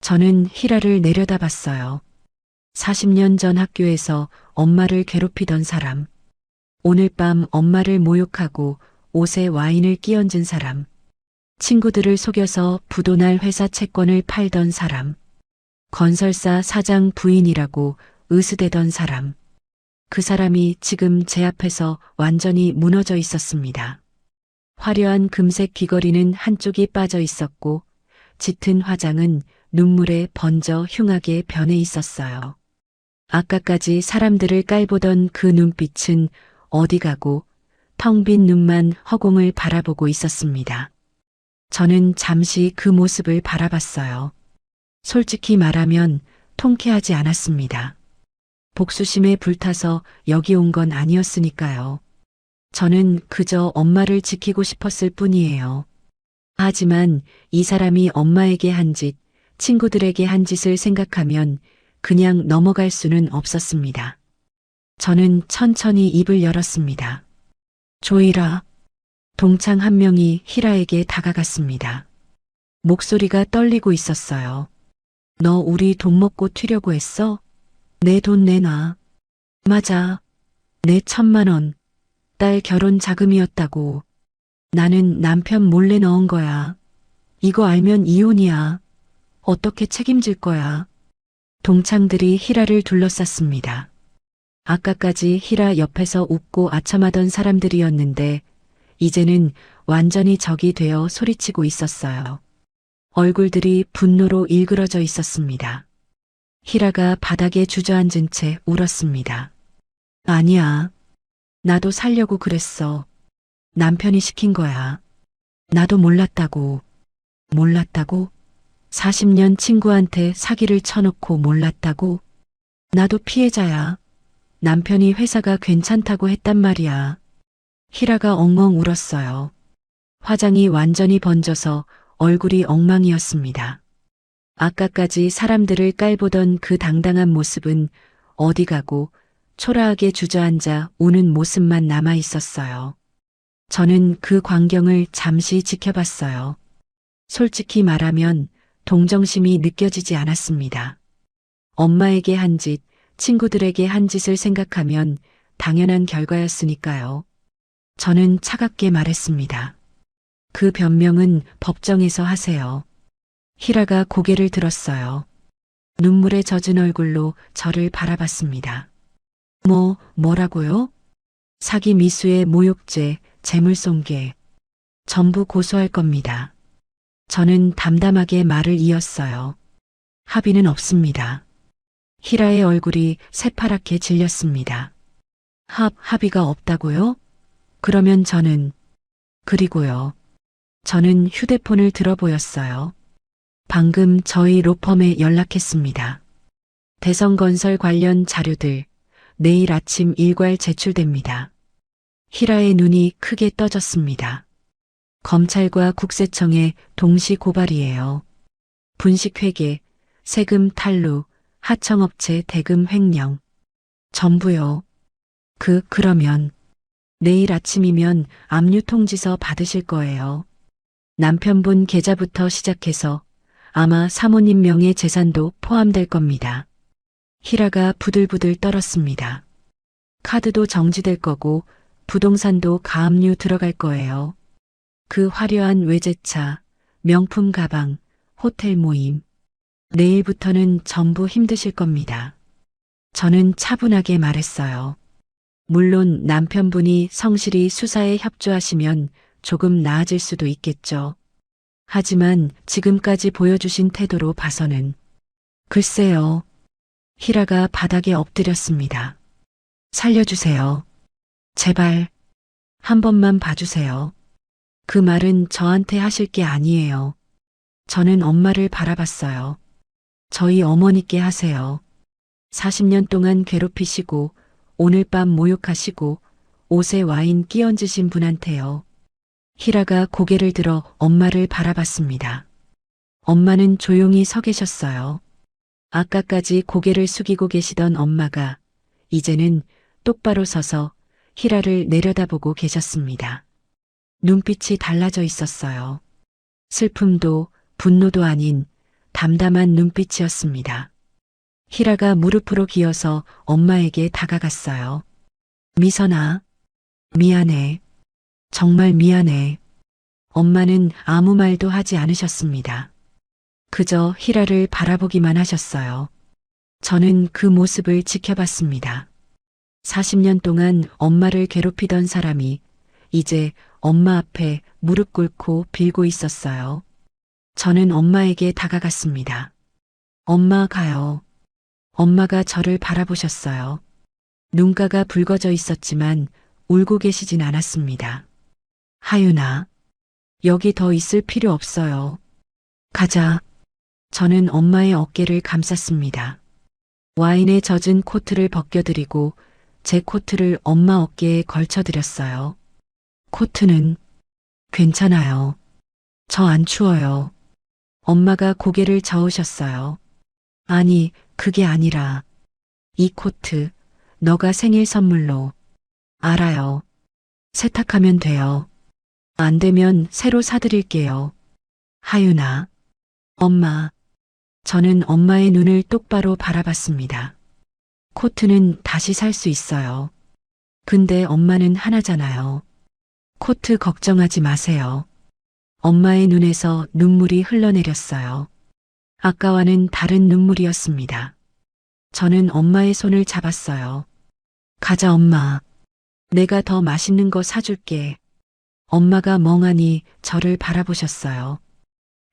저는 희라를 내려다봤어요. 40년 전 학교에서 엄마를 괴롭히던 사람. 오늘 밤 엄마를 모욕하고 옷에 와인을 끼얹은 사람. 친구들을 속여서 부도날 회사 채권을 팔던 사람. 건설사 사장 부인이라고 으스대던 사람. 그 사람이 지금 제 앞에서 완전히 무너져 있었습니다. 화려한 금색 귀걸이는 한쪽이 빠져 있었고 짙은 화장은 눈물에 번져 흉하게 변해 있었어요. 아까까지 사람들을 깔보던 그 눈빛은 어디 가고 텅 빈 눈만 허공을 바라보고 있었습니다. 저는 잠시 그 모습을 바라봤어요. 솔직히 말하면 통쾌하지 않았습니다. 복수심에 불타서 여기 온 건 아니었으니까요. 저는 그저 엄마를 지키고 싶었을 뿐이에요. 하지만 이 사람이 엄마에게 한 짓, 친구들에게 한 짓을 생각하면 그냥 넘어갈 수는 없었습니다. 저는 천천히 입을 열었습니다. 조이라. 동창 한 명이 희라에게 다가갔습니다. 목소리가 떨리고 있었어요. 너 우리 돈 먹고 튀려고 했어? 내 돈 내놔. 맞아. 내 1,000만 원. 딸 결혼 자금이었다고. 나는 남편 몰래 넣은 거야. 이거 알면 이혼이야. 어떻게 책임질 거야? 동창들이 희라를 둘러쌌습니다. 아까까지 희라 옆에서 웃고 아첨하던 사람들이었는데 이제는 완전히 적이 되어 소리치고 있었어요. 얼굴들이 분노로 일그러져 있었습니다. 희라가 바닥에 주저앉은 채 울었습니다. 아니야. 나도 살려고 그랬어. 남편이 시킨 거야. 나도 몰랐다고. 몰랐다고? 40년 친구한테 사기를 쳐놓고 몰랐다고? 나도 피해자야. 남편이 회사가 괜찮다고 했단 말이야. 희라가 엉엉 울었어요. 화장이 완전히 번져서 얼굴이 엉망이었습니다. 아까까지 사람들을 깔보던 그 당당한 모습은 어디 가고 초라하게 주저앉아 우는 모습만 남아 있었어요. 저는 그 광경을 잠시 지켜봤어요. 솔직히 말하면 동정심이 느껴지지 않았습니다. 엄마에게 한 짓, 친구들에게 한 짓을 생각하면 당연한 결과였으니까요. 저는 차갑게 말했습니다. 그 변명은 법정에서 하세요. 희라가 고개를 들었어요. 눈물에 젖은 얼굴로 저를 바라봤습니다. 뭐라고요? 사기 미수의 모욕죄, 재물손괴. 전부 고소할 겁니다. 저는 담담하게 말을 이었어요. 합의는 없습니다. 희라의 얼굴이 새파랗게 질렸습니다. 합의가 없다고요? 그러면 그리고요. 저는 휴대폰을 들어보였어요. 방금 저희 로펌에 연락했습니다. 대성건설 관련 자료들 내일 아침 일괄 제출됩니다. 희라의 눈이 크게 떠졌습니다. 검찰과 국세청에 동시 고발이에요. 분식회계, 세금 탈루, 하청업체 대금 횡령. 전부요. 그러면 내일 아침이면 압류 통지서 받으실 거예요. 남편분 계좌부터 시작해서 아마 사모님 명의 재산도 포함될 겁니다. 희라가 부들부들 떨었습니다. 카드도 정지될 거고 부동산도 가압류 들어갈 거예요. 그 화려한 외제차, 명품 가방, 호텔 모임. 내일부터는 전부 힘드실 겁니다. 저는 차분하게 말했어요. 물론 남편분이 성실히 수사에 협조하시면 조금 나아질 수도 있겠죠. 하지만 지금까지 보여주신 태도로 봐서는 글쎄요. 희라가 바닥에 엎드렸습니다. 살려주세요. 제발 한 번만 봐주세요. 그 말은 저한테 하실 게 아니에요. 저는 엄마를 바라봤어요. 저희 어머니께 하세요. 40년 동안 괴롭히시고 오늘 밤 모욕하시고 옷에 와인 끼얹으신 분한테요. 희라가 고개를 들어 엄마를 바라봤습니다. 엄마는 조용히 서 계셨어요. 아까까지 고개를 숙이고 계시던 엄마가 이제는 똑바로 서서 희라를 내려다보고 계셨습니다. 눈빛이 달라져 있었어요. 슬픔도 분노도 아닌 담담한 눈빛이었습니다. 희라가 무릎으로 기어서 엄마에게 다가갔어요. 미선아, 미안해. 정말 미안해. 엄마는 아무 말도 하지 않으셨습니다. 그저 희라를 바라보기만 하셨어요. 저는 그 모습을 지켜봤습니다. 40년 동안 엄마를 괴롭히던 사람이 이제 엄마 앞에 무릎 꿇고 빌고 있었어요. 저는 엄마에게 다가갔습니다. 엄마 가요. 엄마가 저를 바라보셨어요. 눈가가 붉어져 있었지만 울고 계시진 않았습니다. 하윤아, 여기 더 있을 필요 없어요. 가자. 저는 엄마의 어깨를 감쌌습니다. 와인에 젖은 코트를 벗겨드리고 제 코트를 엄마 어깨에 걸쳐드렸어요. 코트는 괜찮아요. 저 안 추워요. 엄마가 고개를 저으셨어요. 아니, 그게 아니라 이 코트 너가 생일 선물로. 알아요. 세탁하면 돼요. 안 되면 새로 사드릴게요. 하윤아. 엄마. 저는 엄마의 눈을 똑바로 바라봤습니다. 코트는 다시 살 수 있어요. 근데 엄마는 하나잖아요. 코트 걱정하지 마세요. 엄마의 눈에서 눈물이 흘러내렸어요. 아까와는 다른 눈물이었습니다. 저는 엄마의 손을 잡았어요. 가자, 엄마. 내가 더 맛있는 거 사줄게. 엄마가 멍하니 저를 바라보셨어요.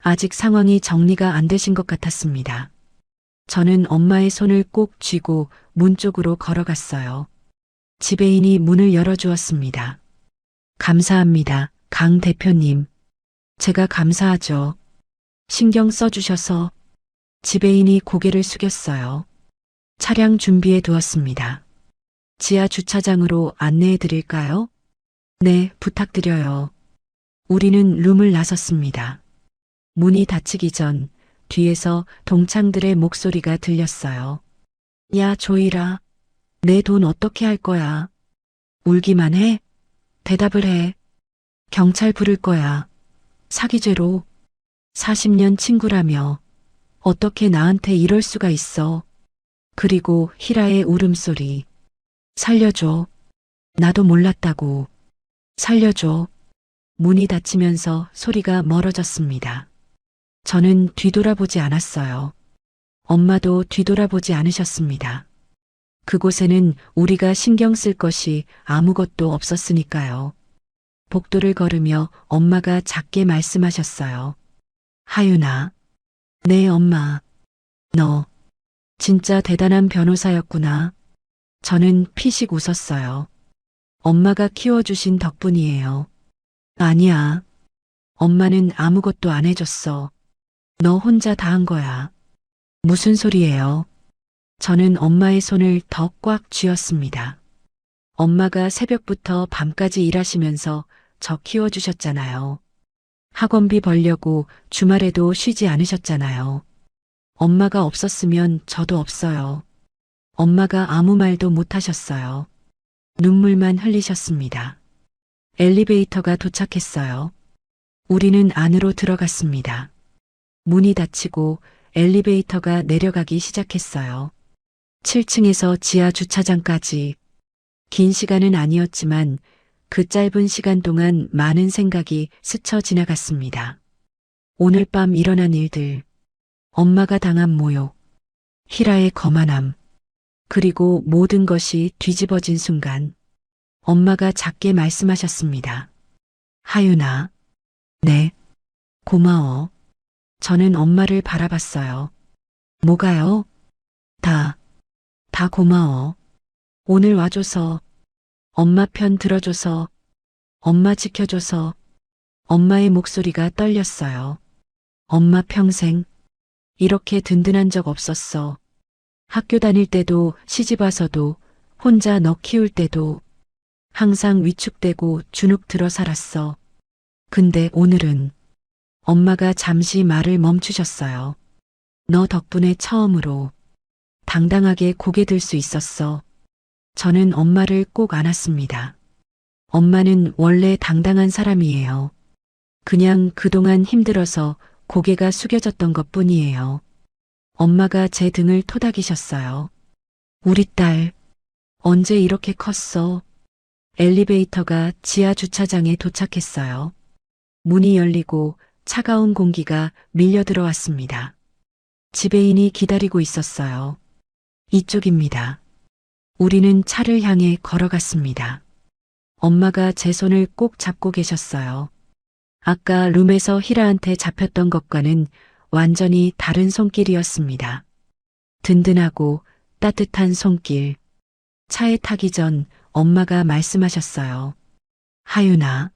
아직 상황이 정리가 안 되신 것 같았습니다. 저는 엄마의 손을 꼭 쥐고 문 쪽으로 걸어갔어요. 지배인이 문을 열어주었습니다. 감사합니다, 강 대표님. 제가 감사하죠. 신경 써주셔서. 지배인이 고개를 숙였어요. 차량 준비해 두었습니다. 지하 주차장으로 안내해 드릴까요? 네, 부탁드려요. 우리는 룸을 나섰습니다. 문이 닫히기 전 뒤에서 동창들의 목소리가 들렸어요. 야, 조이라. 내 돈 어떻게 할 거야? 울기만 해? 대답을 해. 경찰 부를 거야. 사기죄로. 40년 친구라며. 어떻게 나한테 이럴 수가 있어. 그리고 희라의 울음소리. 살려줘. 나도 몰랐다고. 살려줘. 문이 닫히면서 소리가 멀어졌습니다. 저는 뒤돌아보지 않았어요. 엄마도 뒤돌아보지 않으셨습니다. 그곳에는 우리가 신경 쓸 것이 아무것도 없었으니까요. 복도를 걸으며 엄마가 작게 말씀하셨어요. 하윤아. 네, 엄마. 너 진짜 대단한 변호사였구나. 저는 피식 웃었어요. 엄마가 키워주신 덕분이에요. 아니야. 엄마는 아무것도 안 해줬어. 너 혼자 다 한 거야. 무슨 소리예요? 저는 엄마의 손을 더 꽉 쥐었습니다. 엄마가 새벽부터 밤까지 일하시면서 저 키워주셨잖아요. 학원비 벌려고 주말에도 쉬지 않으셨잖아요. 엄마가 없었으면 저도 없어요. 엄마가 아무 말도 못 하셨어요. 눈물만 흘리셨습니다. 엘리베이터가 도착했어요. 우리는 안으로 들어갔습니다. 문이 닫히고 엘리베이터가 내려가기 시작했어요. 7층에서 지하 주차장까지. 긴 시간은 아니었지만 그 짧은 시간 동안 많은 생각이 스쳐 지나갔습니다. 오늘 밤 일어난 일들, 엄마가 당한 모욕, 희라의 거만함, 그리고 모든 것이 뒤집어진 순간 엄마가 작게 말씀하셨습니다. 하윤아. 네. 고마워. 저는 엄마를 바라봤어요. 뭐가요? 다 고마워. 오늘 와줘서, 엄마 편 들어줘서, 엄마 지켜줘서. 엄마의 목소리가 떨렸어요. 엄마 평생 이렇게 든든한 적 없었어. 학교 다닐 때도 시집 와서도 혼자 너 키울 때도 항상 위축되고 주눅 들어 살았어. 근데 오늘은 엄마가 잠시 말을 멈추셨어요. 너 덕분에 처음으로 당당하게 고개 들 수 있었어. 저는 엄마를 꼭 안았습니다. 엄마는 원래 당당한 사람이에요. 그냥 그동안 힘들어서 고개가 숙여졌던 것 뿐이에요. 엄마가 제 등을 토닥이셨어요. 우리 딸, 언제 이렇게 컸어? 엘리베이터가 지하 주차장에 도착했어요. 문이 열리고 차가운 공기가 밀려 들어왔습니다. 지배인이 기다리고 있었어요. 이쪽입니다. 우리는 차를 향해 걸어갔습니다. 엄마가 제 손을 꼭 잡고 계셨어요. 아까 룸에서 희라한테 잡혔던 것과는 완전히 다른 손길이었습니다. 든든하고 따뜻한 손길. 차에 타기 전 엄마가 말씀하셨어요. 하윤아.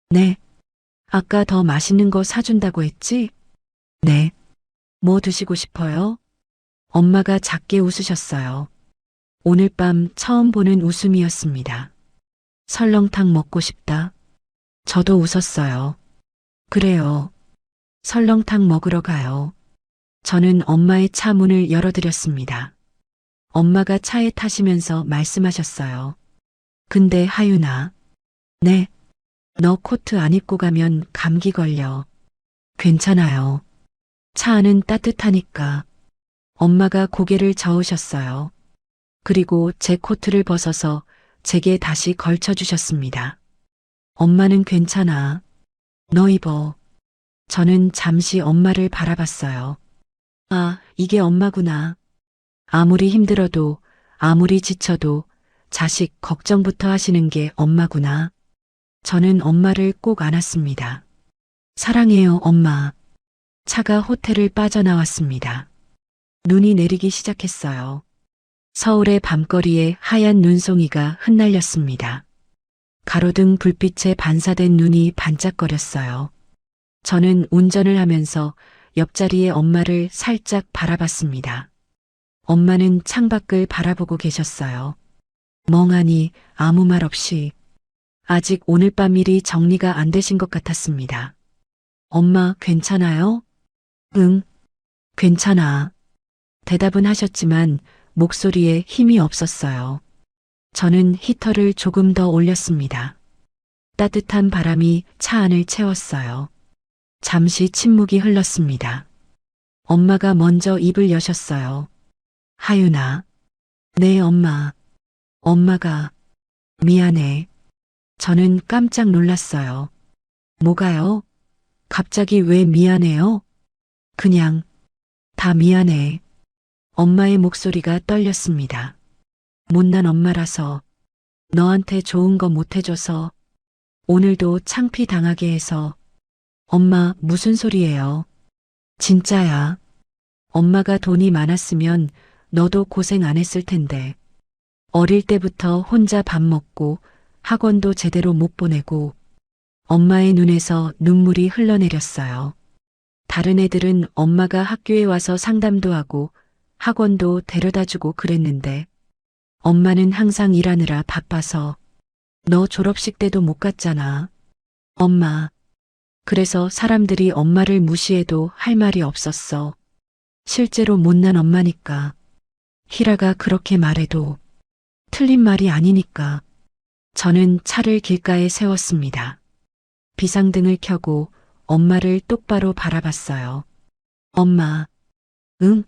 네. 아까 더 맛있는 거 사준다고 했지? 네. 뭐 드시고 싶어요? 엄마가 작게 웃으셨어요. 오늘 밤 처음 보는 웃음이었습니다. 설렁탕 먹고 싶다. 저도 웃었어요. 그래요. 설렁탕 먹으러 가요. 저는 엄마의 차 문을 열어드렸습니다. 엄마가 차에 타시면서 말씀하셨어요. 근데 하윤아. 네. 너 코트 안 입고 가면 감기 걸려. 괜찮아요. 차 안은 따뜻하니까. 엄마가 고개를 저으셨어요. 그리고 제 코트를 벗어서 제게 다시 걸쳐주셨습니다. 엄마는 괜찮아. 너 입어. 저는 잠시 엄마를 바라봤어요. 아, 이게 엄마구나. 아무리 힘들어도, 아무리 지쳐도 자식 걱정부터 하시는 게 엄마구나. 저는 엄마를 꼭 안았습니다. 사랑해요, 엄마. 차가 호텔을 빠져나왔습니다. 눈이 내리기 시작했어요. 서울의 밤거리에 하얀 눈송이가 흩날렸습니다. 가로등 불빛에 반사된 눈이 반짝거렸어요. 저는 운전을 하면서 옆자리의 엄마를 살짝 바라봤습니다. 엄마는 창밖을 바라보고 계셨어요. 멍하니 아무 말 없이. 아직 오늘 밤 일이 정리가 안 되신 것 같았습니다. 엄마, 괜찮아요? 응, 괜찮아. 대답은 하셨지만 목소리에 힘이 없었어요. 저는 히터를 조금 더 올렸습니다. 따뜻한 바람이 차 안을 채웠어요. 잠시 침묵이 흘렀습니다. 엄마가 먼저 입을 여셨어요. 하윤아. 네, 엄마. 엄마가. 미안해. 저는 깜짝 놀랐어요. 뭐가요? 갑자기 왜 미안해요? 그냥. 다 미안해. 엄마의 목소리가 떨렸습니다. 못난 엄마라서. 너한테 좋은 거 못 해줘서. 오늘도 창피 당하게 해서. 엄마, 무슨 소리예요? 진짜야. 엄마가 돈이 많았으면 너도 고생 안 했을 텐데. 어릴 때부터 혼자 밥 먹고 학원도 제대로 못 보내고 엄마의 눈에서 눈물이 흘러내렸어요. 다른 애들은 엄마가 학교에 와서 상담도 하고 학원도 데려다주고 그랬는데 엄마는 항상 일하느라 바빠서 너 졸업식 때도 못 갔잖아. 엄마. 그래서 사람들이 엄마를 무시해도 할 말이 없었어. 실제로 못난 엄마니까. 희라가 그렇게 말해도 틀린 말이 아니니까. 저는 차를 길가에 세웠습니다. 비상등을 켜고 엄마를 똑바로 바라봤어요. 엄마. 응?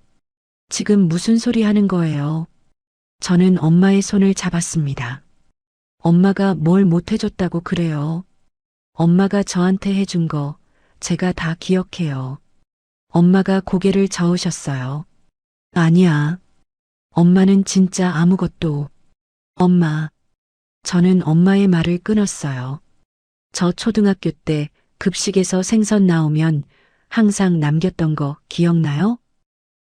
지금 무슨 소리 하는 거예요? 저는 엄마의 손을 잡았습니다. 엄마가 뭘 못해줬다고 그래요. 엄마가 저한테 해준 거 제가 다 기억해요. 엄마가 고개를 저으셨어요. 아니야. 엄마는 진짜 아무것도. 엄마. 저는 엄마의 말을 끊었어요. 저 초등학교 때 급식에서 생선 나오면 항상 남겼던 거 기억나요?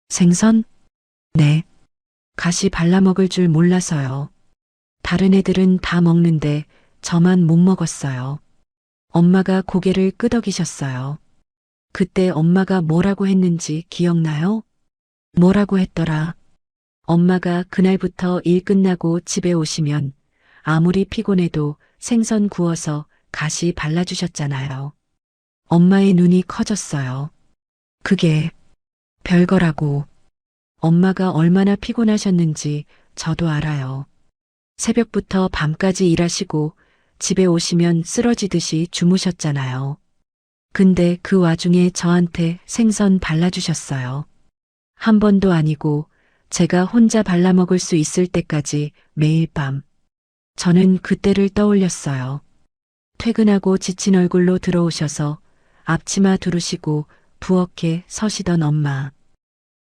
생선? 네. 가시 발라먹을 줄 몰라서요. 다른 애들은 다 먹는데 저만 못 먹었어요. 엄마가 고개를 끄덕이셨어요. 그때 엄마가 뭐라고 했는지 기억나요? 뭐라고 했더라? 엄마가 그날부터 일 끝나고 집에 오시면 아무리 피곤해도 생선 구워서 가시 발라주셨잖아요. 엄마의 눈이 커졌어요. 그게 별거라고. 엄마가 얼마나 피곤하셨는지 저도 알아요. 새벽부터 밤까지 일하시고 집에 오시면 쓰러지듯이 주무셨잖아요. 근데 그 와중에 저한테 생선 발라주셨어요. 한 번도 아니고 제가 혼자 발라먹을 수 있을 때까지 매일 밤. 저는 그때를 떠올렸어요. 퇴근하고 지친 얼굴로 들어오셔서 앞치마 두르시고 부엌에 서시던 엄마.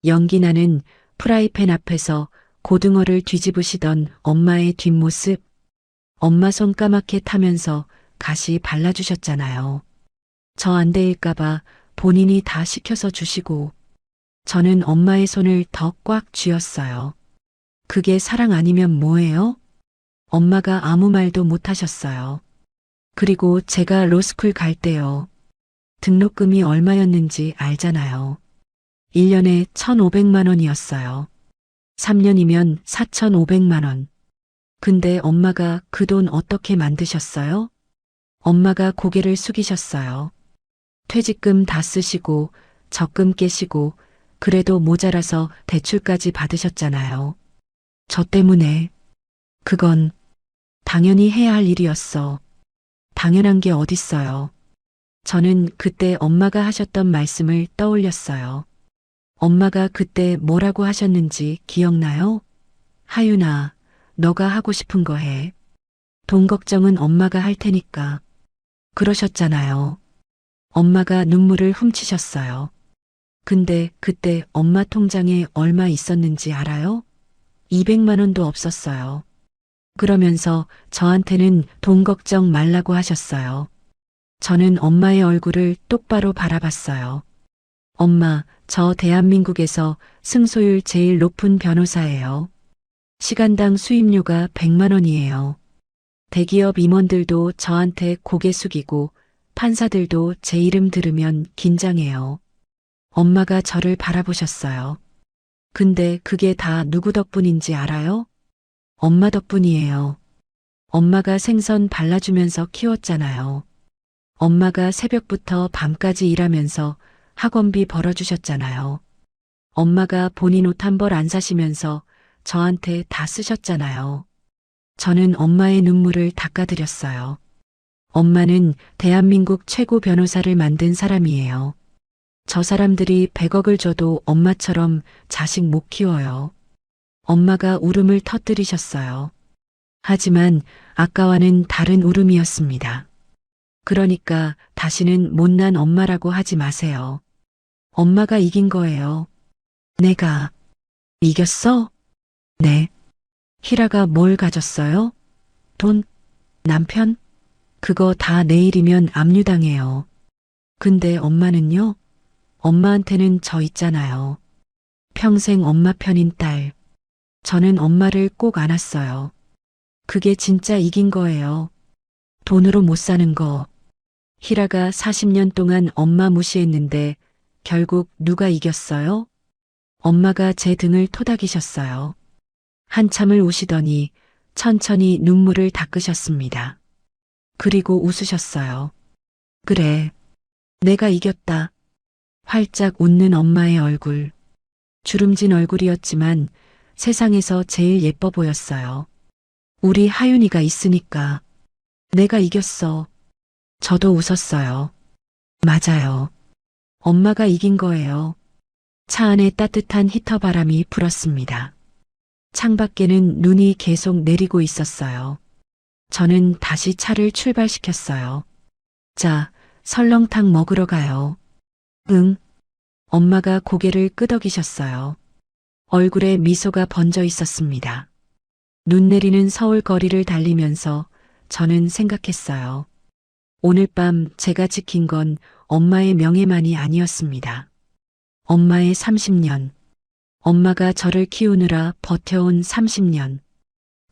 연기 나는 프라이팬 앞에서 고등어를 뒤집으시던 엄마의 뒷모습. 엄마 손 까맣게 타면서 가시 발라주셨잖아요. 저 안 되일까봐 본인이 다 시켜서 주시고 저는 엄마의 손을 더 꽉 쥐었어요. 그게 사랑 아니면 뭐예요? 엄마가 아무 말도 못 하셨어요. 그리고 제가 로스쿨 갈 때요. 등록금이 얼마였는지 알잖아요. 1년에 1,500만 원이었어요. 3년이면 4,500만 원. 근데 엄마가 그 돈 어떻게 만드셨어요? 엄마가 고개를 숙이셨어요. 퇴직금 다 쓰시고 적금 깨시고 그래도 모자라서 대출까지 받으셨잖아요. 저 때문에. 그건 당연히 해야 할 일이었어. 당연한 게 어딨어요. 저는 그때 엄마가 하셨던 말씀을 떠올렸어요. 엄마가 그때 뭐라고 하셨는지 기억나요? 하윤아, 너가 하고 싶은 거 해. 돈 걱정은 엄마가 할 테니까. 그러셨잖아요. 엄마가 눈물을 훔치셨어요. 근데 그때 엄마 통장에 얼마 있었는지 알아요? 200만 원도 없었어요. 그러면서 저한테는 돈 걱정 말라고 하셨어요. 저는 엄마의 얼굴을 똑바로 바라봤어요. 엄마, 저 대한민국에서 승소율 제일 높은 변호사예요. 시간당 수임료가 100만 원이에요. 대기업 임원들도 저한테 고개 숙이고 판사들도 제 이름 들으면 긴장해요. 엄마가 저를 바라보셨어요. 근데 그게 다 누구 덕분인지 알아요? 엄마 덕분이에요. 엄마가 생선 발라주면서 키웠잖아요. 엄마가 새벽부터 밤까지 일하면서 학원비 벌어주셨잖아요. 엄마가 본인 옷 한 벌 안 사시면서 저한테 다 쓰셨잖아요. 저는 엄마의 눈물을 닦아드렸어요. 엄마는 대한민국 최고 변호사를 만든 사람이에요. 저 사람들이 100억을 줘도 엄마처럼 자식 못 키워요. 엄마가 울음을 터뜨리셨어요. 하지만 아까와는 다른 울음이었습니다. 그러니까 다시는 못난 엄마라고 하지 마세요. 엄마가 이긴 거예요. 내가 이겼어? 네. 희라가 뭘 가졌어요? 돈? 남편? 그거 다 내일이면 압류당해요. 근데 엄마는요? 엄마한테는 저 있잖아요. 평생 엄마 편인 딸. 저는 엄마를 꼭 안았어요. 그게 진짜 이긴 거예요. 돈으로 못 사는 거. 희라가 40년 동안 엄마 무시했는데 결국 누가 이겼어요? 엄마가 제 등을 토닥이셨어요. 한참을 우시더니 천천히 눈물을 닦으셨습니다. 그리고 웃으셨어요. 그래, 내가 이겼다. 활짝 웃는 엄마의 얼굴. 주름진 얼굴이었지만 세상에서 제일 예뻐 보였어요. 우리 하윤이가 있으니까. 내가 이겼어. 저도 웃었어요. 맞아요. 엄마가 이긴 거예요. 차 안에 따뜻한 히터 바람이 불었습니다. 창밖에는 눈이 계속 내리고 있었어요. 저는 다시 차를 출발시켰어요. 자, 설렁탕 먹으러 가요. 응. 엄마가 고개를 끄덕이셨어요. 얼굴에 미소가 번져 있었습니다. 눈 내리는 서울 거리를 달리면서 저는 생각했어요. 오늘 밤 제가 지킨 건 엄마의 명예만이 아니었습니다. 엄마의 30년. 엄마가 저를 키우느라 버텨온 30년.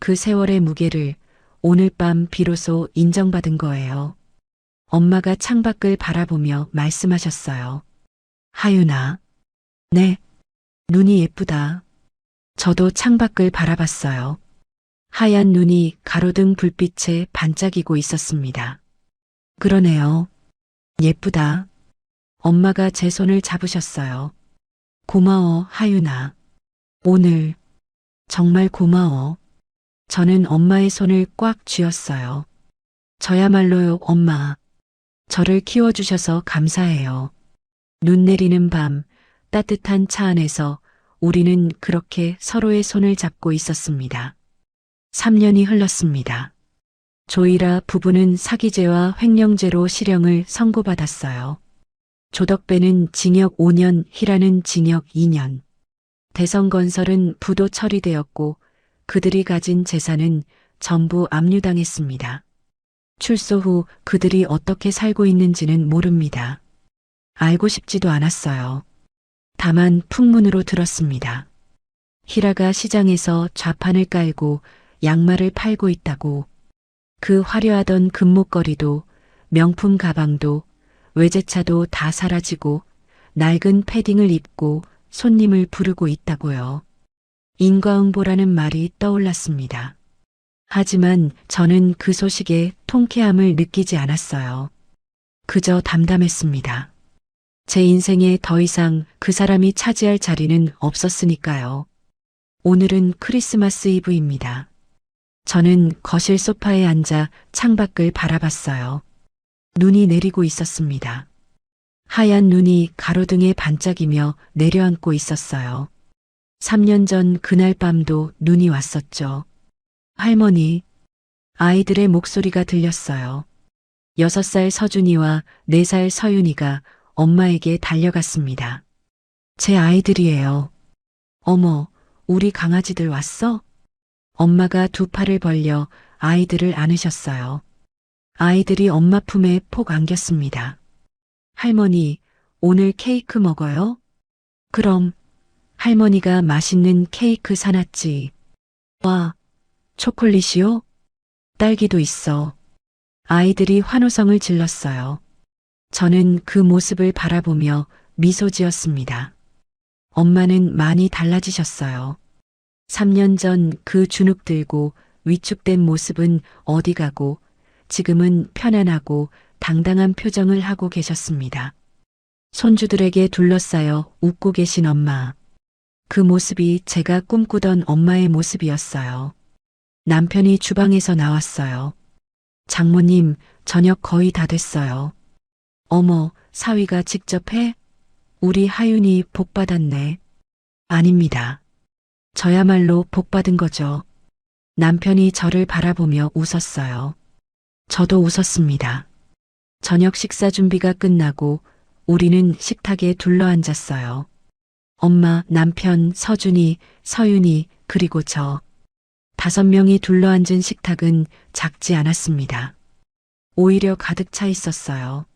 그 세월의 무게를 오늘 밤 비로소 인정받은 거예요. 엄마가 창밖을 바라보며 말씀하셨어요. 하윤아. 네. 눈이 예쁘다. 저도 창밖을 바라봤어요. 하얀 눈이 가로등 불빛에 반짝이고 있었습니다. 그러네요. 예쁘다. 엄마가 제 손을 잡으셨어요. 고마워, 하윤아. 오늘 정말 고마워. 저는 엄마의 손을 꽉 쥐었어요. 저야말로요, 엄마. 저를 키워주셔서 감사해요. 눈 내리는 밤, 따뜻한 차 안에서 우리는 그렇게 서로의 손을 잡고 있었습니다. 3년이 흘렀습니다. 조이라 부부는 사기죄와 횡령죄로 실형을 선고받았어요. 조덕배는 징역 5년, 희라는 징역 2년. 대성건설은 부도 처리되었고 그들이 가진 재산은 전부 압류당했습니다. 출소 후 그들이 어떻게 살고 있는지는 모릅니다. 알고 싶지도 않았어요. 다만 풍문으로 들었습니다. 희라가 시장에서 좌판을 깔고 양말을 팔고 있다고. 그 화려하던 금목걸이도 명품 가방도 외제차도 다 사라지고 낡은 패딩을 입고 손님을 부르고 있다고요. 인과응보라는 말이 떠올랐습니다. 하지만 저는 그 소식에 통쾌함을 느끼지 않았어요. 그저 담담했습니다. 제 인생에 더 이상 그 사람이 차지할 자리는 없었으니까요. 오늘은 크리스마스 이브입니다. 저는 거실 소파에 앉아 창밖을 바라봤어요. 눈이 내리고 있었습니다. 하얀 눈이 가로등에 반짝이며 내려앉고 있었어요. 3년 전 그날 밤도 눈이 왔었죠. 할머니, 아이들의 목소리가 들렸어요. 6살 서준이와 4살 서윤이가 엄마에게 달려갔습니다. 제 아이들이에요. 어머, 우리 강아지들 왔어? 엄마가 두 팔을 벌려 아이들을 안으셨어요. 아이들이 엄마 품에 폭 안겼습니다. 할머니, 오늘 케이크 먹어요? 그럼 할머니가 맛있는 케이크 사놨지. 와, 초콜릿이요? 딸기도 있어. 아이들이 환호성을 질렀어요. 저는 그 모습을 바라보며 미소 지었습니다. 엄마는 많이 달라지셨어요. 3년 전 그 주눅 들고 위축된 모습은 어디 가고 지금은 편안하고 당당한 표정을 하고 계셨습니다. 손주들에게 둘러싸여 웃고 계신 엄마. 그 모습이 제가 꿈꾸던 엄마의 모습이었어요. 남편이 주방에서 나왔어요. 장모님, 저녁 거의 다 됐어요. 어머, 사위가 직접 해? 우리 하윤이 복 받았네. 아닙니다. 저야말로 복 받은 거죠. 남편이 저를 바라보며 웃었어요. 저도 웃었습니다. 저녁 식사 준비가 끝나고 우리는 식탁에 둘러앉았어요. 엄마, 남편, 서준이, 서윤이, 그리고 저. 5명이 둘러앉은 식탁은 작지 않았습니다. 오히려 가득 차 있었어요.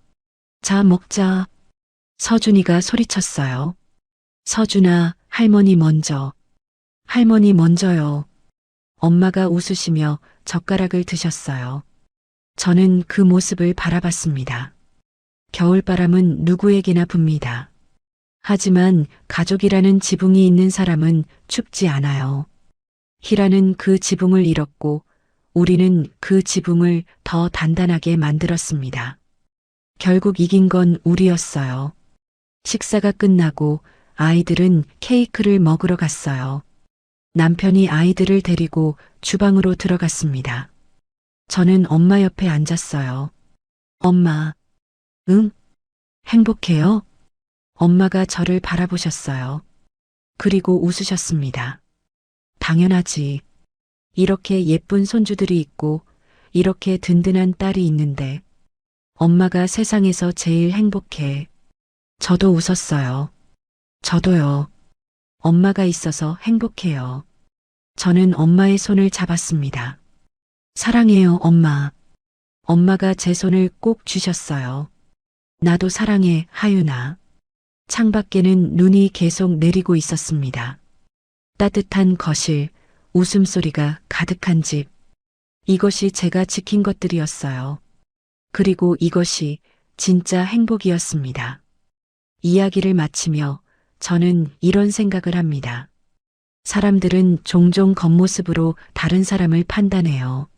자, 먹자. 서준이가 소리쳤어요. 서준아, 할머니 먼저. 할머니 먼저요. 엄마가 웃으시며 젓가락을 드셨어요. 저는 그 모습을 바라봤습니다. 겨울바람은 누구에게나 붑니다. 하지만 가족이라는 지붕이 있는 사람은 춥지 않아요. 희라는 그 지붕을 잃었고 우리는 그 지붕을 더 단단하게 만들었습니다. 결국 이긴 건 우리였어요. 식사가 끝나고 아이들은 케이크를 먹으러 갔어요. 남편이 아이들을 데리고 주방으로 들어갔습니다. 저는 엄마 옆에 앉았어요. 엄마, 응? 행복해요? 엄마가 저를 바라보셨어요. 그리고 웃으셨습니다. 당연하지. 이렇게 예쁜 손주들이 있고 이렇게 든든한 딸이 있는데 엄마가 세상에서 제일 행복해. 저도 웃었어요. 저도요. 엄마가 있어서 행복해요. 저는 엄마의 손을 잡았습니다. 사랑해요, 엄마. 엄마가 제 손을 꼭 쥐셨어요. 나도 사랑해, 하윤아. 창밖에는 눈이 계속 내리고 있었습니다. 따뜻한 거실, 웃음소리가 가득한 집. 이것이 제가 지킨 것들이었어요. 그리고 이것이 진짜 행복이었습니다. 이야기를 마치며 저는 이런 생각을 합니다. 사람들은 종종 겉모습으로 다른 사람을 판단해요.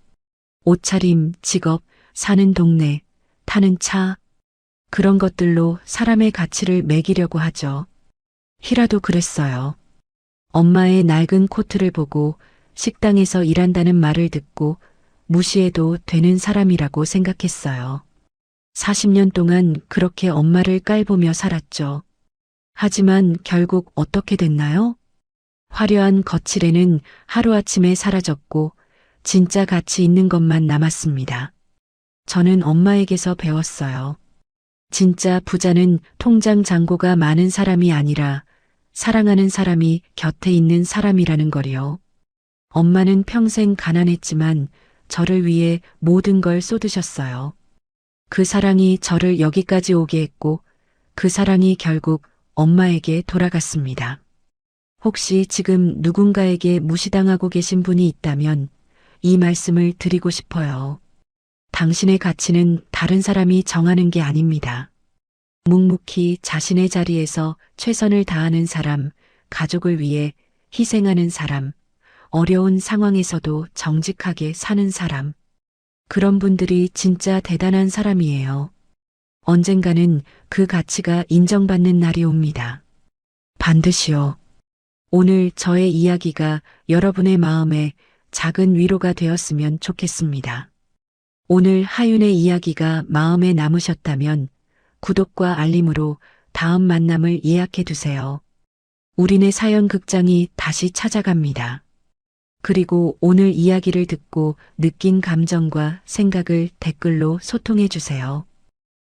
옷차림, 직업, 사는 동네, 타는 차, 그런 것들로 사람의 가치를 매기려고 하죠. 희라도 그랬어요. 엄마의 낡은 코트를 보고 식당에서 일한다는 말을 듣고 무시해도 되는 사람이라고 생각했어요. 40년 동안 그렇게 엄마를 깔보며 살았죠. 하지만 결국 어떻게 됐나요? 화려한 거칠에는 하루아침에 사라졌고 진짜 가치 있는 것만 남았습니다. 저는 엄마에게서 배웠어요. 진짜 부자는 통장 잔고가 많은 사람이 아니라 사랑하는 사람이 곁에 있는 사람이라는 거리요. 엄마는 평생 가난했지만 저를 위해 모든 걸 쏟으셨어요. 그 사랑이 저를 여기까지 오게 했고 그 사랑이 결국 엄마에게 돌아갔습니다. 혹시 지금 누군가에게 무시당하고 계신 분이 있다면 이 말씀을 드리고 싶어요. 당신의 가치는 다른 사람이 정하는 게 아닙니다. 묵묵히 자신의 자리에서 최선을 다하는 사람, 가족을 위해 희생하는 사람, 어려운 상황에서도 정직하게 사는 사람. 그런 분들이 진짜 대단한 사람이에요. 언젠가는 그 가치가 인정받는 날이 옵니다. 반드시요. 오늘 저의 이야기가 여러분의 마음에 작은 위로가 되었으면 좋겠습니다. 오늘 하윤의 이야기가 마음에 남으셨다면 구독과 알림으로 다음 만남을 예약해 두세요. 우리네 사연 극장이 다시 찾아갑니다. 그리고 오늘 이야기를 듣고 느낀 감정과 생각을 댓글로 소통해 주세요.